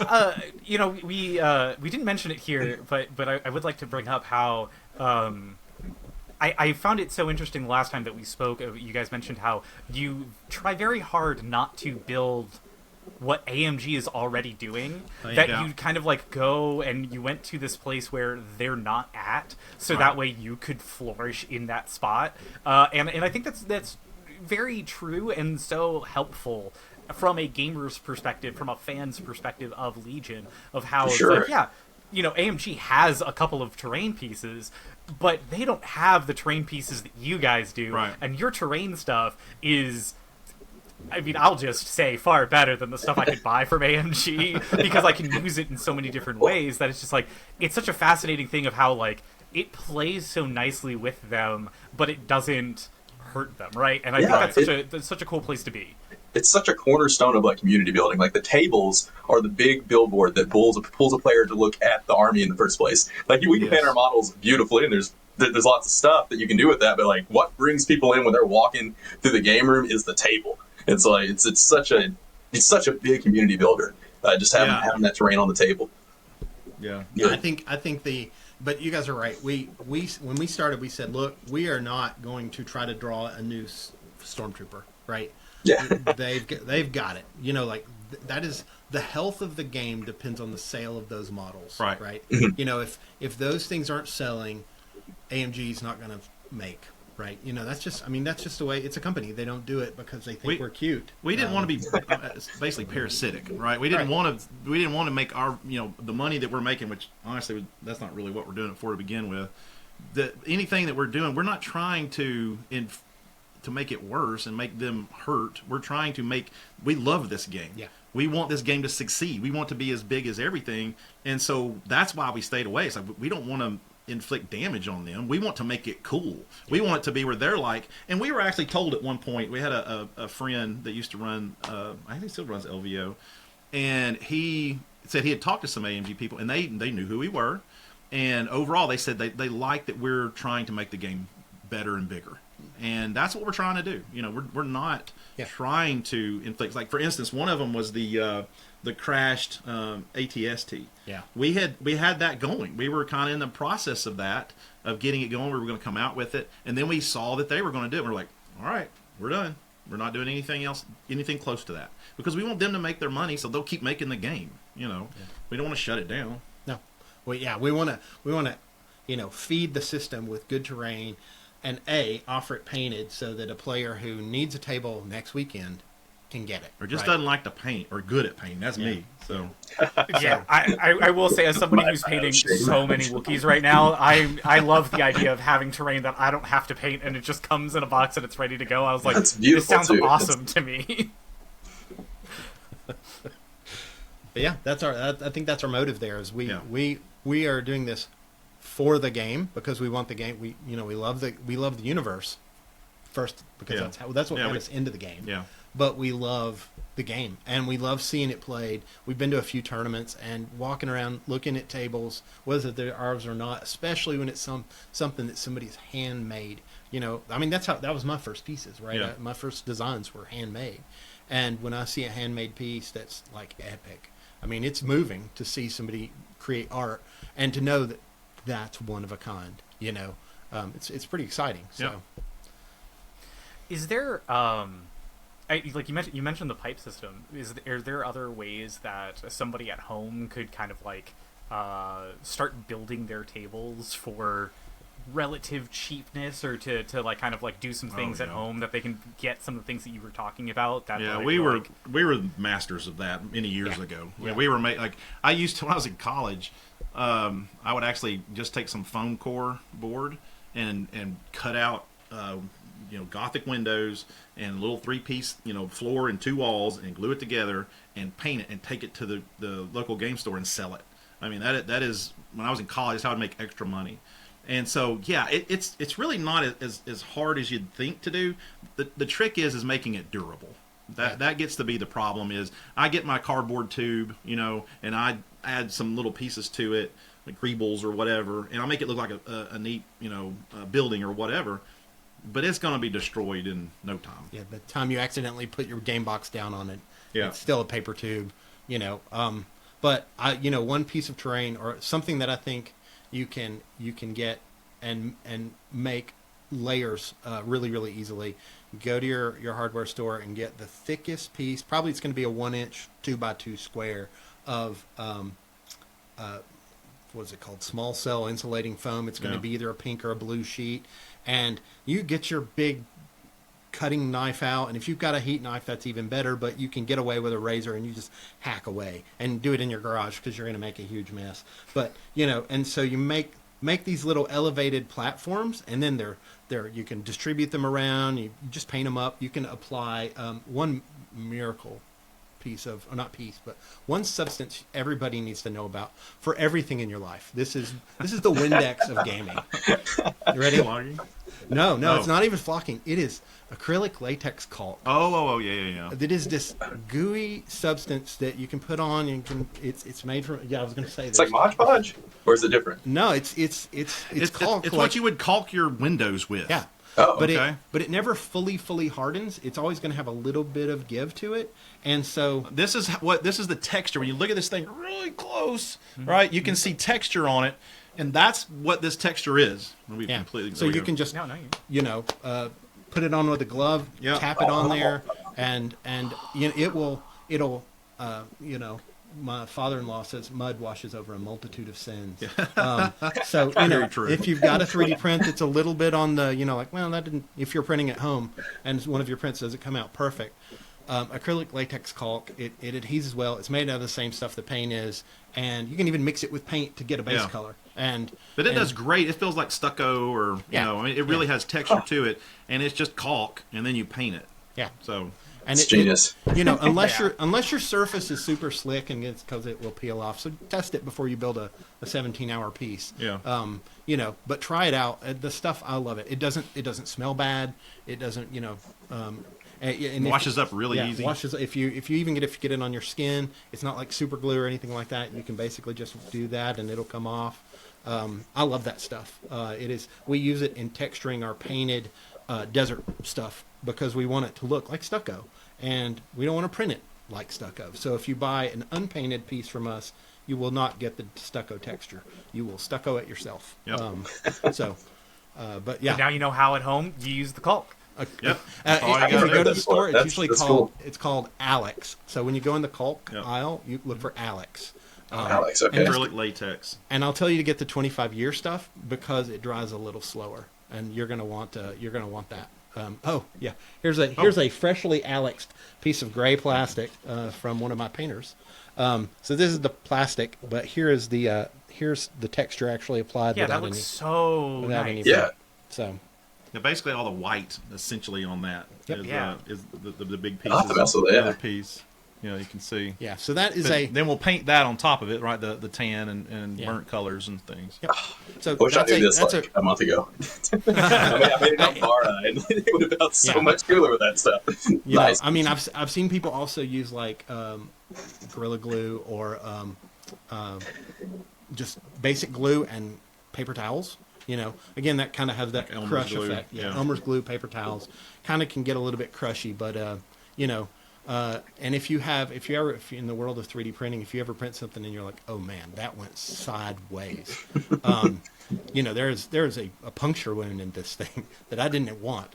didn't mention it here, but I would like to bring up how I found it so interesting the last time that we spoke. You guys mentioned how you try very hard not to build what AMG is already doing, that you kind of like go and you went to this place where they're not at, so that way you could flourish in that spot, and I think that's very true and so helpful from a gamer's perspective, from a fan's perspective of Legion, of how it's like, AMG has a couple of terrain pieces, but they don't have the terrain pieces that you guys do, and your terrain stuff is, I mean, I'll just say far better than the stuff I could buy from AMG, because I can use it in so many different ways that it's just like, it's such a fascinating thing of how, like, it plays so nicely with them, but it doesn't hurt them, right? And I think that's such a cool place to be. It's such a cornerstone of like community building. Like the tables are the big billboard that pulls a player to look at the army in the first place. Like we can paint our models beautifully, and there's lots of stuff that you can do with that, but like what brings people in when they're walking through the game room is the table. It's like it's such a big community builder. Just having that terrain on the table. Yeah. I think but you guys are right. We when we started, we said, look, we are not going to try to draw a new stormtrooper, right? Yeah. they've got it. Like that is the health of the game depends on the sale of those models, right? If those things aren't selling, AMG's not going to make. Right, that's just the way. It's a company. They don't do it because they think we're cute. We didn't want to be basically parasitic, right? We didn't want to make our the money that we're making, which honestly that's not really what we're doing it for to begin with. Anything that we're doing, we're not trying to to make it worse and make them hurt. We're trying to make. We love this game. Yeah. We want this game to succeed. We want it to be as big as everything, and so that's why we stayed away. It's like we don't want to inflict damage on them. We want to make it cool. We want it to be where they're like. And we were actually told at one point, we had a friend that used to run. I think he still runs LVO, and he said he had talked to some AMG people, and they knew who we were. And overall, they said they like that we're trying to make the game better and bigger. And that's what we're trying to do. You know, we're not trying to inflict. Like, for instance, one of them was the crashed ATST. Yeah. We had that going. We were kind of in the process of that, of getting it going. We were going to come out with it. And then we saw that they were going to do it. We're like, all right, we're done. We're not doing anything else, anything close to that. Because we want them to make their money, so they'll keep making the game. You know, we don't want to shut it down. No. Well, yeah, we want to, you know, feed the system with good terrain, and offer it painted so that a player who needs a table next weekend can get it. Or just doesn't like to paint, or good at painting. That's me. So Yeah, I will say, as somebody who's painting so many Wookiees right now, I love the idea of having terrain that I don't have to paint and it just comes in a box and it's ready to go. I was like, this sounds awesome to me. But yeah, I think that's our motive there. Is we are doing this for the game, because we want the game. We love the universe first, because that's what got us into the game. Yeah. But we love the game, and we love seeing it played. We've been to a few tournaments and walking around looking at tables, whether they're ours or not, especially when it's something that somebody's handmade. You know, I mean, that was my first pieces, right? Yeah. My first designs were handmade. And when I see a handmade piece that's like epic, I mean, it's moving to see somebody create art and to know that that's one of a kind. You know, it's pretty exciting. So, is there like you mentioned the pipe system? Are there other ways that somebody at home could kind of like start building their tables for relative cheapness, or to like kind of like do some things at home that they can get some of the things that you were talking about? We were masters of that many years ago. Yeah. We were like, I used to, when I was in college, I would actually just take some foam core board and cut out Gothic windows and a little 3-piece floor and 2 walls, and glue it together and paint it and take it to the local game store and sell it. I mean, that is, when I was in college, that's how I'd make extra money. And so, yeah, it's really not as hard as you'd think to do. The trick is making it durable. That gets to be the problem. Is I get my cardboard tube, and I add some little pieces to it, like greebles or whatever, and I'll make it look like a neat, building or whatever. But it's going to be destroyed in no time. Yeah, by the time you accidentally put your game box down on it, it's still a paper tube, But one piece of terrain or something that I think you can get and make layers really, really easily. Go to your hardware store and get the thickest piece. Probably it's going to be a 1-inch 2x2 square of what's it called? Small cell insulating foam. It's going to be either a pink or a blue sheet. And you get your big cutting knife out, and if you've got a heat knife, that's even better, but you can get away with a razor and you just hack away and do it in your garage because you're going to make a huge mess. But, and so you make these little elevated platforms, and then they're you can distribute them around, you just paint them up. You can apply one miracle piece of, or not piece, but one substance everybody needs to know about for everything in your life. This is the Windex of gaming. You ready? No, it's not even flocking. It is acrylic latex caulk. Yeah. It is this gooey substance that you can put on, and it's made from. Yeah, I was going to say it's like Mod Podge, or is it different? No, it's caulk. It's what you would caulk your windows with. Yeah. Oh, but okay. It never fully hardens. It's always going to have a little bit of give to it, and so this is the texture. When you look at this thing really close, right, you can see texture on it, and that's what this texture is. So you can just put it on with a glove, tap it on there, and it'll my father-in-law says mud washes over a multitude of sins. So if you've got a 3D print that's a little bit on the that didn't. If you're printing at home and one of your prints doesn't come out perfect, acrylic latex caulk. It adheses well. It's made out of the same stuff the paint is, and you can even mix it with paint to get a base color. But it does great. It feels like stucco, or I mean, it really has texture to it, and it's just caulk, and then you paint it. Yeah. So and it's genius. Unless your surface is super slick, and it's because it will peel off. So test it before you build a 17-hour piece. Yeah. But try it out. The stuff, I love it. It doesn't smell bad. It doesn't and washes up really easy. Washes if you get it on your skin, it's not like super glue or anything like that. You can basically just do that and it'll come off. I love that stuff. We use it in texturing our painted desert stuff because we want it to look like stucco, and we don't want to print it like stucco. So if you buy an unpainted piece from us, you will not get the stucco texture. You will stucco it yourself. Yep. But yeah. But now you know how at home you use the caulk. Yep. If you go to the store, it's usually cool. It's called Alex. So when you go in the caulk aisle, you look for Alex. Alex, okay. Acrylic latex. And I'll tell you to get the 25-year stuff because it dries a little slower, and you're gonna want that. Here's a freshly Alexed piece of gray plastic from one of my painters. So this is the plastic, but here's the texture actually applied. Yeah, that looks so nice. Yeah. So. Yeah, basically all the white essentially on that is the big piece. I'll have to mess with it, yeah. Piece. You can see. Yeah, so that is Then we'll paint that on top of it, right? The tan and burnt colors and things. Yep. So I wish I knew this a month ago. I made it on Vara, and it would have felt so much cooler with that stuff. Nice. I mean, I've seen people also use like Gorilla Glue or just basic glue and paper towels. Again, that kind of has that like crush glue. effect. Yeah, Elmer's glue, paper towels, kind of can get a little bit crushy, but and if you're in the world of 3D printing, if you ever print something and you're like, oh man, that went sideways, there's a puncture wound in this thing that I didn't want.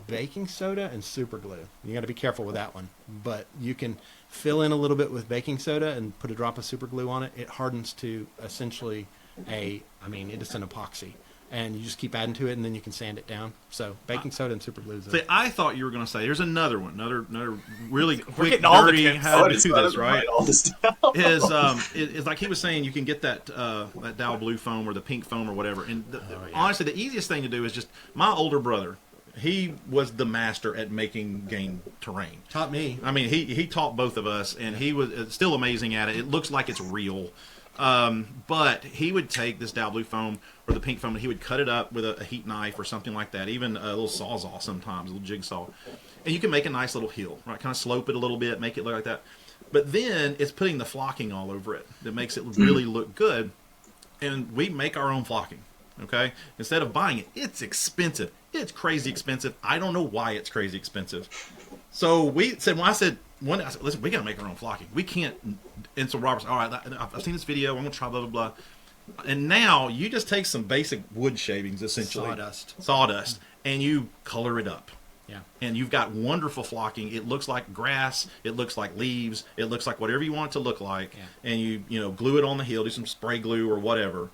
Baking soda and super glue. You got to be careful with that one, but you can fill in a little bit with baking soda and put a drop of super glue on it. It hardens to essentially it is an epoxy, and you just keep adding to it, and then you can sand it down. So baking soda and super glue. See, I thought you were going to say there's another one, another really quick, all the dirty tips. how to do this, right? All this Is like he was saying, you can get that Dow blue foam or the pink foam or whatever. And honestly, the easiest thing to do is just my older brother. He was the master at making game terrain. Taught me. I mean, he taught both of us, and he was still amazing at it. It looks like it's real. But he would take this Dow blue foam or the pink foam, and he would cut it up with a heat knife or something like that, even a little sawzall sometimes, a little jigsaw. And you can make a nice little hill, right? Kind of slope it a little bit, make it look like that. But then it's putting the flocking all over it that makes it really look good. And we make our own flocking, okay? Instead of buying it, it's expensive. It's crazy expensive. I don't know why it's crazy expensive. So I said, listen, we got to make our own flocking. We can't. And so Robert said, all right, I've seen this video. I'm going to try blah, blah, blah. And now you just take some basic wood shavings, essentially. Sawdust. And you color it up. Yeah. And you've got wonderful flocking. It looks like grass. It looks like leaves. It looks like whatever you want it to look like. Yeah. And you glue it on the hill, do some spray glue or whatever.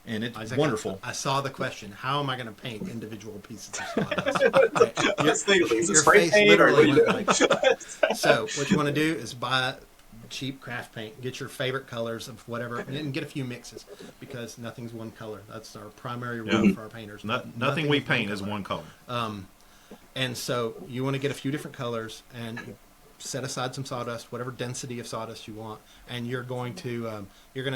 And it's wonderful. I saw the question. How am I going to paint individual pieces of sawdust? I was thinking, is it Your spray face paint or what are you literally doing? So what you want to do is buy cheap craft paint. Get your favorite colors of whatever, and get a few mixes because nothing's one color. That's our primary rule for our painters. Nothing we paint is one color. And so you want to get a few different colors and set aside some sawdust, whatever density of sawdust you want, and you're going to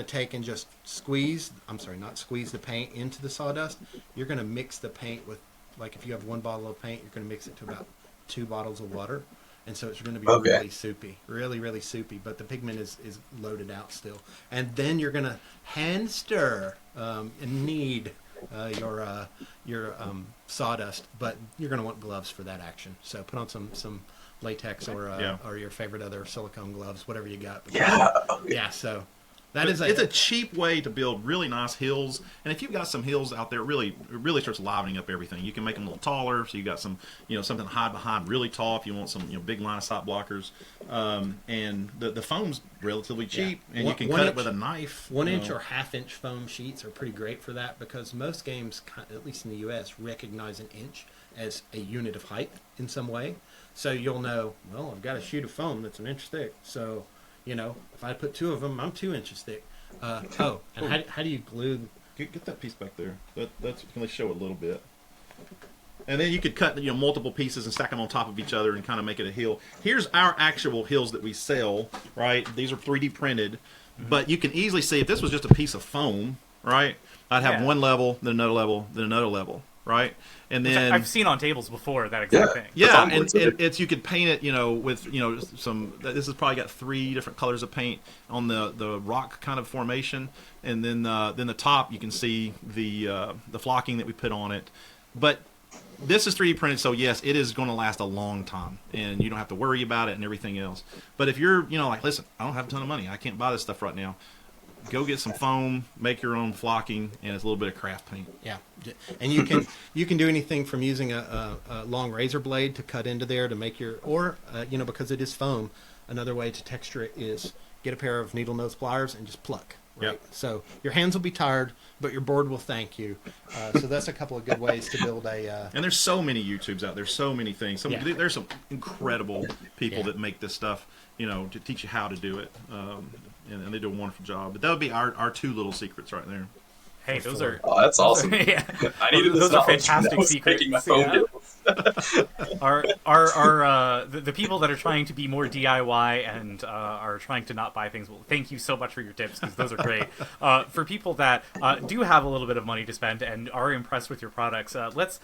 take and just not squeeze the paint into the sawdust. You're going to mix the paint with, like if you have 1 bottle of paint, you're going to mix it to about 2 bottles of water, and so it's going to be really soupy, really, really soupy, but the pigment is loaded out still. And then you're going to hand stir and knead your sawdust, but you're going to want gloves for that action. So put on some latex or your favorite other silicone gloves, whatever you got. So it's a cheap way to build really nice hills, and if you've got some hills out there, it really starts livening up everything. You can make them a little taller, so you got some something to hide behind really tall if you want some big line of sight blockers. And the foam's relatively cheap, and you can cut it with a knife. 1 inch or half-inch foam sheets are pretty great for that because most games, at least in the U.S., recognize an inch as a unit of height in some way. So you'll know, well, I've got a sheet of foam that's an inch thick. So, if I put 2 of them, I'm 2 inches thick. And how do you glue? Get that piece back there. That's going to show a little bit. And then you could cut multiple pieces and stack them on top of each other and kind of make it a hill. Here's our actual hills that we sell, right? These are 3D printed, but you can easily see if this was just a piece of foam, right? I'd have one level, then another level, then another level, right? And then I've seen on tables before that exact thing. Yeah, and it's you could paint it, with some. This has probably got 3 different colors of paint on the rock kind of formation, and then the top you can see the flocking that we put on it, but. This is 3D printed, so yes, it is going to last a long time, and you don't have to worry about it and everything else. But if you're, listen, I don't have a ton of money, I can't buy this stuff right now. Go get some foam, make your own flocking, and it's a little bit of craft paint. Yeah, and you can do anything from using a long razor blade to cut into there to make because it is foam. Another way to texture it is get a pair of needle nose pliers and just pluck. Right. Yep. So your hands will be tired, but your board will thank you. So that's a couple of good ways to build a. And there's so many YouTubes out there, so many things. There's some incredible people that make this stuff, to teach you how to do it, and they do a wonderful job. But that would be our 2 little secrets right there. Hey, those are. Oh, that's awesome. Yeah, I needed those this are fantastic secrets. Making my phone deal. The people that are trying to be more DIY and are trying to not buy things, well, thank you so much for your tips, because those are great. For people that do have a little bit of money to spend and are impressed with your products, let's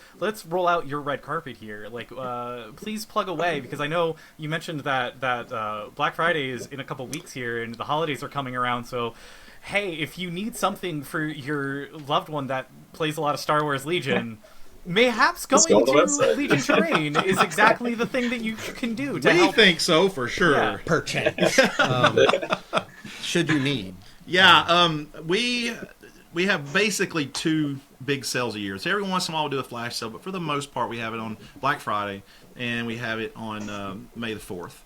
roll out your red carpet here. Please plug away, because I know you mentioned that Black Friday is in a couple weeks here and the holidays are coming around, so hey, if you need something for your loved one that plays a lot of Star Wars Legion, mayhaps going to Legion Terrain is exactly the thing that you can do to help. We think so, for sure. Yeah. Perchance. Should you need. Yeah, we have basically 2 big sales a year. So every once in a while we'll do a flash sale, but for the most part we have it on Black Friday, and we have it on May the 4th.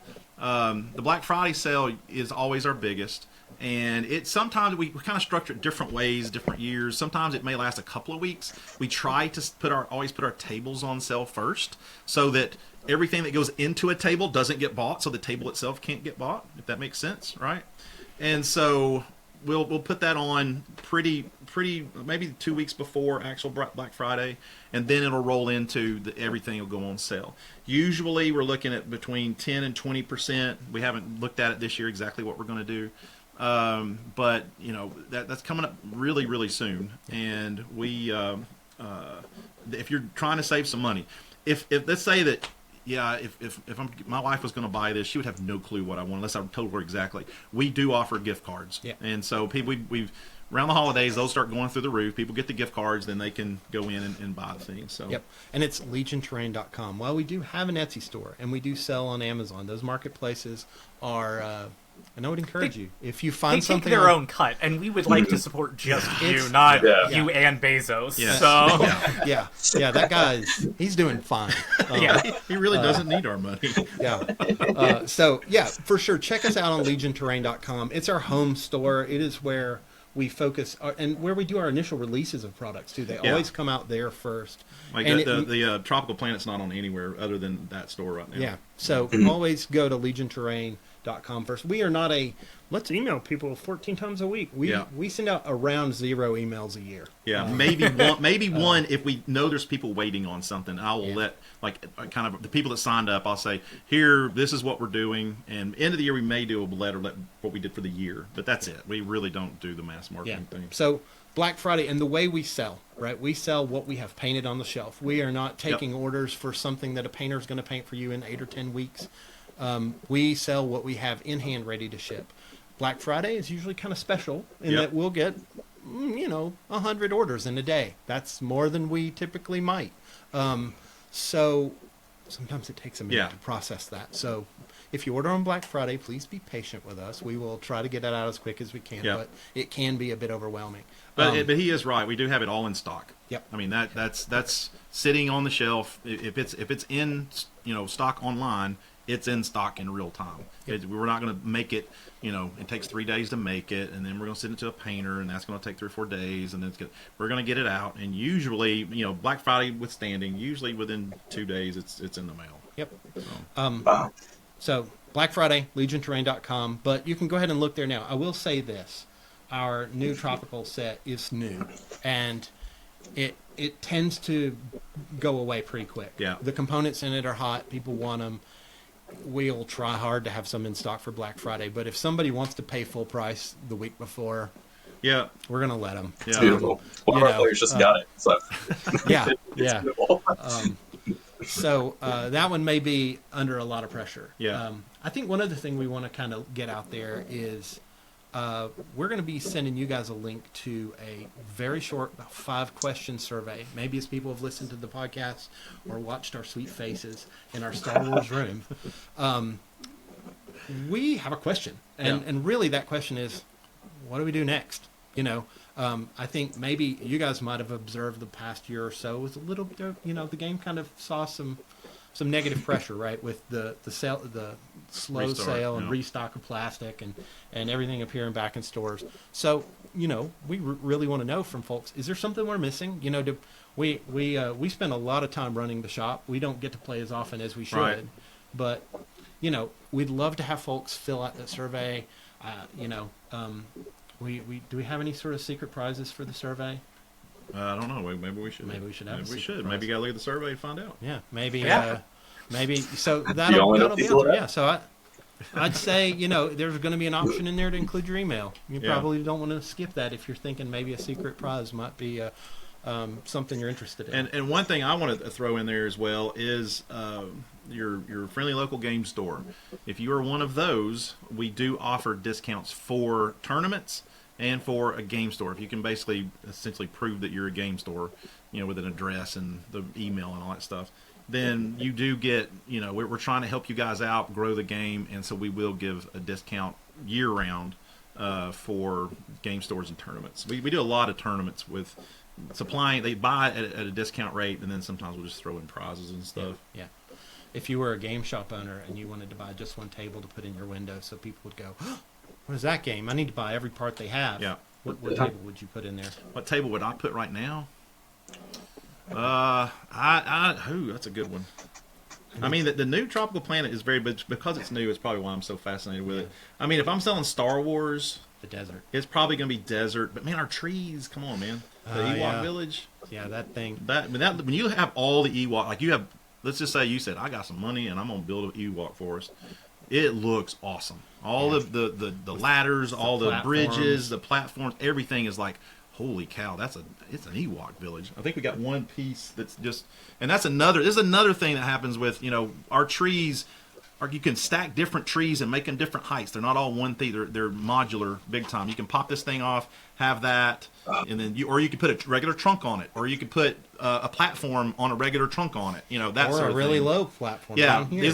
The Black Friday sale is always our biggest. And sometimes we kind of structure it different ways, different years. Sometimes it may last a couple of weeks. We try to always put our tables on sale first, so that everything that goes into a table doesn't get bought, so the table itself can't get bought, if that makes sense, right? And so we'll put that on pretty maybe 2 weeks before actual Black Friday, and then it'll roll into everything will go on sale. Usually we're looking at between 10 and 20%. We haven't looked at it this year exactly what we're going to do. But that's coming up really, really soon, and we if you're trying to save some money, if let's say that if my wife was going to buy this, she would have no clue what I want unless I told her exactly. We do offer gift cards, and so people we've around the holidays those start going through the roof. People get the gift cards, then they can go in and buy the things. So and it's legionterrain.com. While we do have an Etsy store and we do sell on Amazon, those marketplaces are. And I would encourage you, if you find something... They take their own cut, and we would like to support just you, not you and Bezos. Yes. So that guy's he's doing fine. He really doesn't need our money. For sure, check us out on legionterrain.com. It's our home store. It is where we focus and where we do our initial releases of products too. They always come out there first. Like the Tropical Planet's not on anywhere other than that store right now. Yeah, so always go to legionterrain.com first. We are not let's email people 14 times a week. We send out around 0 emails a year. Yeah, maybe one if we know there's people waiting on something. I will let kind of the people that signed up. I'll say, here, this is what we're doing, and end of the year we may do a letter what we did for the year, but that's it. We really don't do the mass marketing thing. So Black Friday and the way we sell, right? We sell what we have painted on the shelf. We are not taking orders for something that a painter is going to paint for you in 8 or 10 weeks. We sell what we have in hand ready to ship. Black Friday is usually kind of special in that we'll get, 100 orders in a day. That's more than we typically might. So sometimes it takes a minute to process that. So if you order on Black Friday, please be patient with us. We will try to get it out as quick as we can, but it can be a bit overwhelming. But he is right. We do have it all in stock. Yep. I mean that's sitting on the shelf. If it's in stock online, it's in stock in real time. We're not going to make it, it takes 3 days to make it, and then we're going to send it to a painter, and that's going to take 3 or 4 days, and then we're going to get it out. And usually, Black Friday withstanding, usually within 2 days, it's in the mail. Yep. Wow. So Black Friday, LegionTerrain.com, but you can go ahead and look there now. I will say this. Our new tropical set is new, and it tends to go away pretty quick. Yeah. The components in it are hot. People want them. We'll try hard to have some in stock for Black Friday, but if somebody wants to pay full price the week before, yeah, we're going to let them. Yeah. It's beautiful. One of our players just got it. So. Yeah, It's yeah. beautiful. So that one may be under a lot of pressure. Yeah. I think one other thing we want to kind of get out there is we're going to be sending you guys a link to a very short, about 5-question survey. Maybe as people have listened to the podcast or watched our sweet faces in our Star Wars room. We have a question. And really that question is, what do we do next? I think maybe you guys might have observed the past year or so was a little, the game kind of saw some negative pressure, right, with the slow Restart, sale and restock of plastic and everything appearing back in stores. So, we really want to know from folks, is there something we're missing? We spend a lot of time running the shop. We don't get to play as often as we should, Right. but we'd love to have folks fill out that survey. Do we have any sort of secret prizes for the survey? I don't know. Maybe we should. Maybe we should have Maybe a we secret should. prize. Maybe you got to look at the survey and find out. Yeah, maybe. Yeah. Maybe. So You that'll only know be people out there. that- Yeah. So I'd say there's going to be an option in there to include your email. You Yeah. probably don't want to skip that if you're thinking maybe a secret prize might be something you're interested in. And one thing I want to throw in there as well is your friendly local game store. If you are one of those, we do offer discounts for tournaments and for a game store. If you can essentially prove that you're a game store, with an address and the email and all that stuff, then you do get, we're trying to help you guys out, grow the game, and so we will give a discount year-round for game stores and tournaments. We do a lot of tournaments with supplying. They buy at a discount rate, and then sometimes we'll just throw in prizes and stuff. Yeah. If you were a game shop owner and you wanted to buy just one table to put in your window so people would go, what is that game? I need to buy every part they have. Yeah. What table would you put in there? What table would I put right now? That's a good one. I mean, the new Tropical Planet is because it's new, it's probably why I'm so fascinated with it. I mean, if I'm selling Star Wars, The desert. it's probably going to be desert. But man, our trees, come on, man. The Ewok yeah. Village. Yeah, that thing. When you have all the Ewok, like you have, let's just say you said, I got some money and I'm going to build an Ewok for us. It looks awesome. All the ladders, all the bridges, the platforms, everything is like, holy cow, it's an Ewok village. I think we got one piece that's just, and there's another thing that happens with, our trees. You can stack different trees and make them different heights. They're not all one thing. They're modular big time. You can pop this thing off, have that, and then you can put a regular trunk on it, or you could put a platform on a regular trunk on it. That Or sort a of really thing. low platform. Yeah, down here.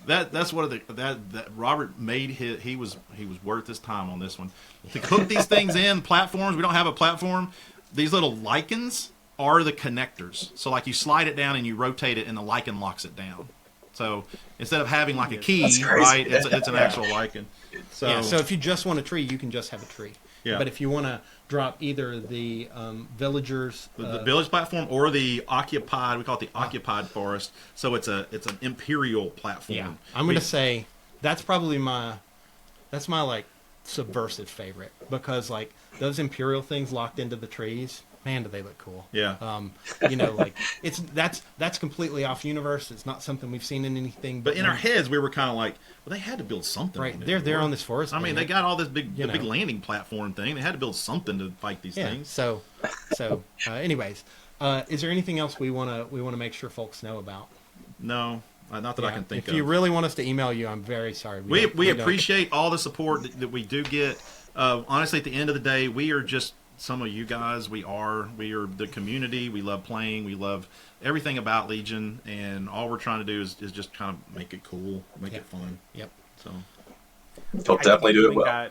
that's what that Robert made. He was worth his time on this one. To hook these things in platforms, we don't have a platform. These little lichens are the connectors. So like you slide it down and you rotate it, and the lichen locks it down. So instead of having like a key, That's crazy. right? It's an actual lichen. So, So if you just want a tree, you can just have a tree. Yeah. But if you want to drop either the villagers, the village platform or the occupied, we call it the occupied forest. So it's an imperial platform. yeah, I'm going to say that's probably my like subversive favorite, because like those imperial things locked into the trees, man, do they look cool. Yeah. Like that's completely off universe. It's not something we've seen in anything. But in our heads, we were kind of like, well, they had to build something. right, on they're it. there on this forest. I mean, they planet. got all this big You big know. landing platform thing. They had to build something to fight these Yeah. things. So, anyways, is there anything else we want to make sure folks know about? No, not that I Yeah. can think If you of. really want us to email you, I'm very sorry. We don't- appreciate all the support that we do get. Honestly, at the end of the day, we are just some of you guys. We are the community. We love playing. We love everything about Legion, and all we're trying to do is just kind of make it cool, make it fun. Yep. So He'll definitely do it well.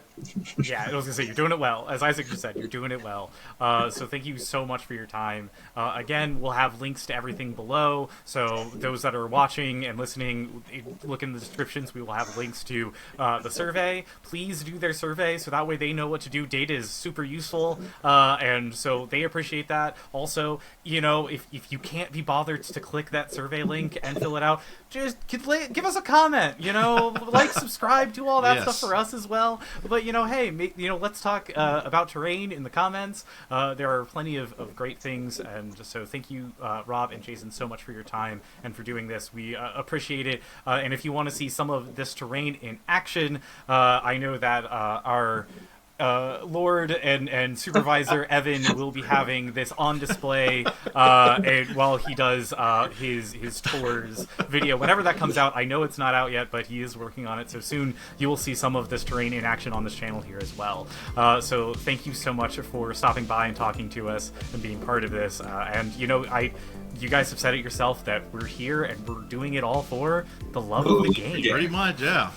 Yeah, I was gonna say you're doing it well. As Isaac just said, you're doing it well. So thank you so much for your time. Again, we'll have links to everything below. So those that are watching and listening, look in the descriptions. We will have links to the survey. Please do their survey so that way they know what to do. Data is super useful, and so they appreciate that. Also, if you can't be bothered to click that survey link and fill it out, just give us a comment. Like, subscribe, do all that Yes. stuff for us as well. But hey, let's talk about terrain in the comments. There are plenty of great things, and so thank you, Rob and Jason, so much for your time and for doing this. We appreciate it. And if you want to see some of this terrain in action, I know that our Lord and Supervisor Evan will be having this on display and while he does his tours video. Whenever that comes out, I know it's not out yet, but he is working on it. So soon you will see some of this terrain in action on this channel here as well. So thank you so much for stopping by and talking to us and being part of this. And you guys have said it yourself that we're here and we're doing it all for the love of the game. Pretty much, yeah.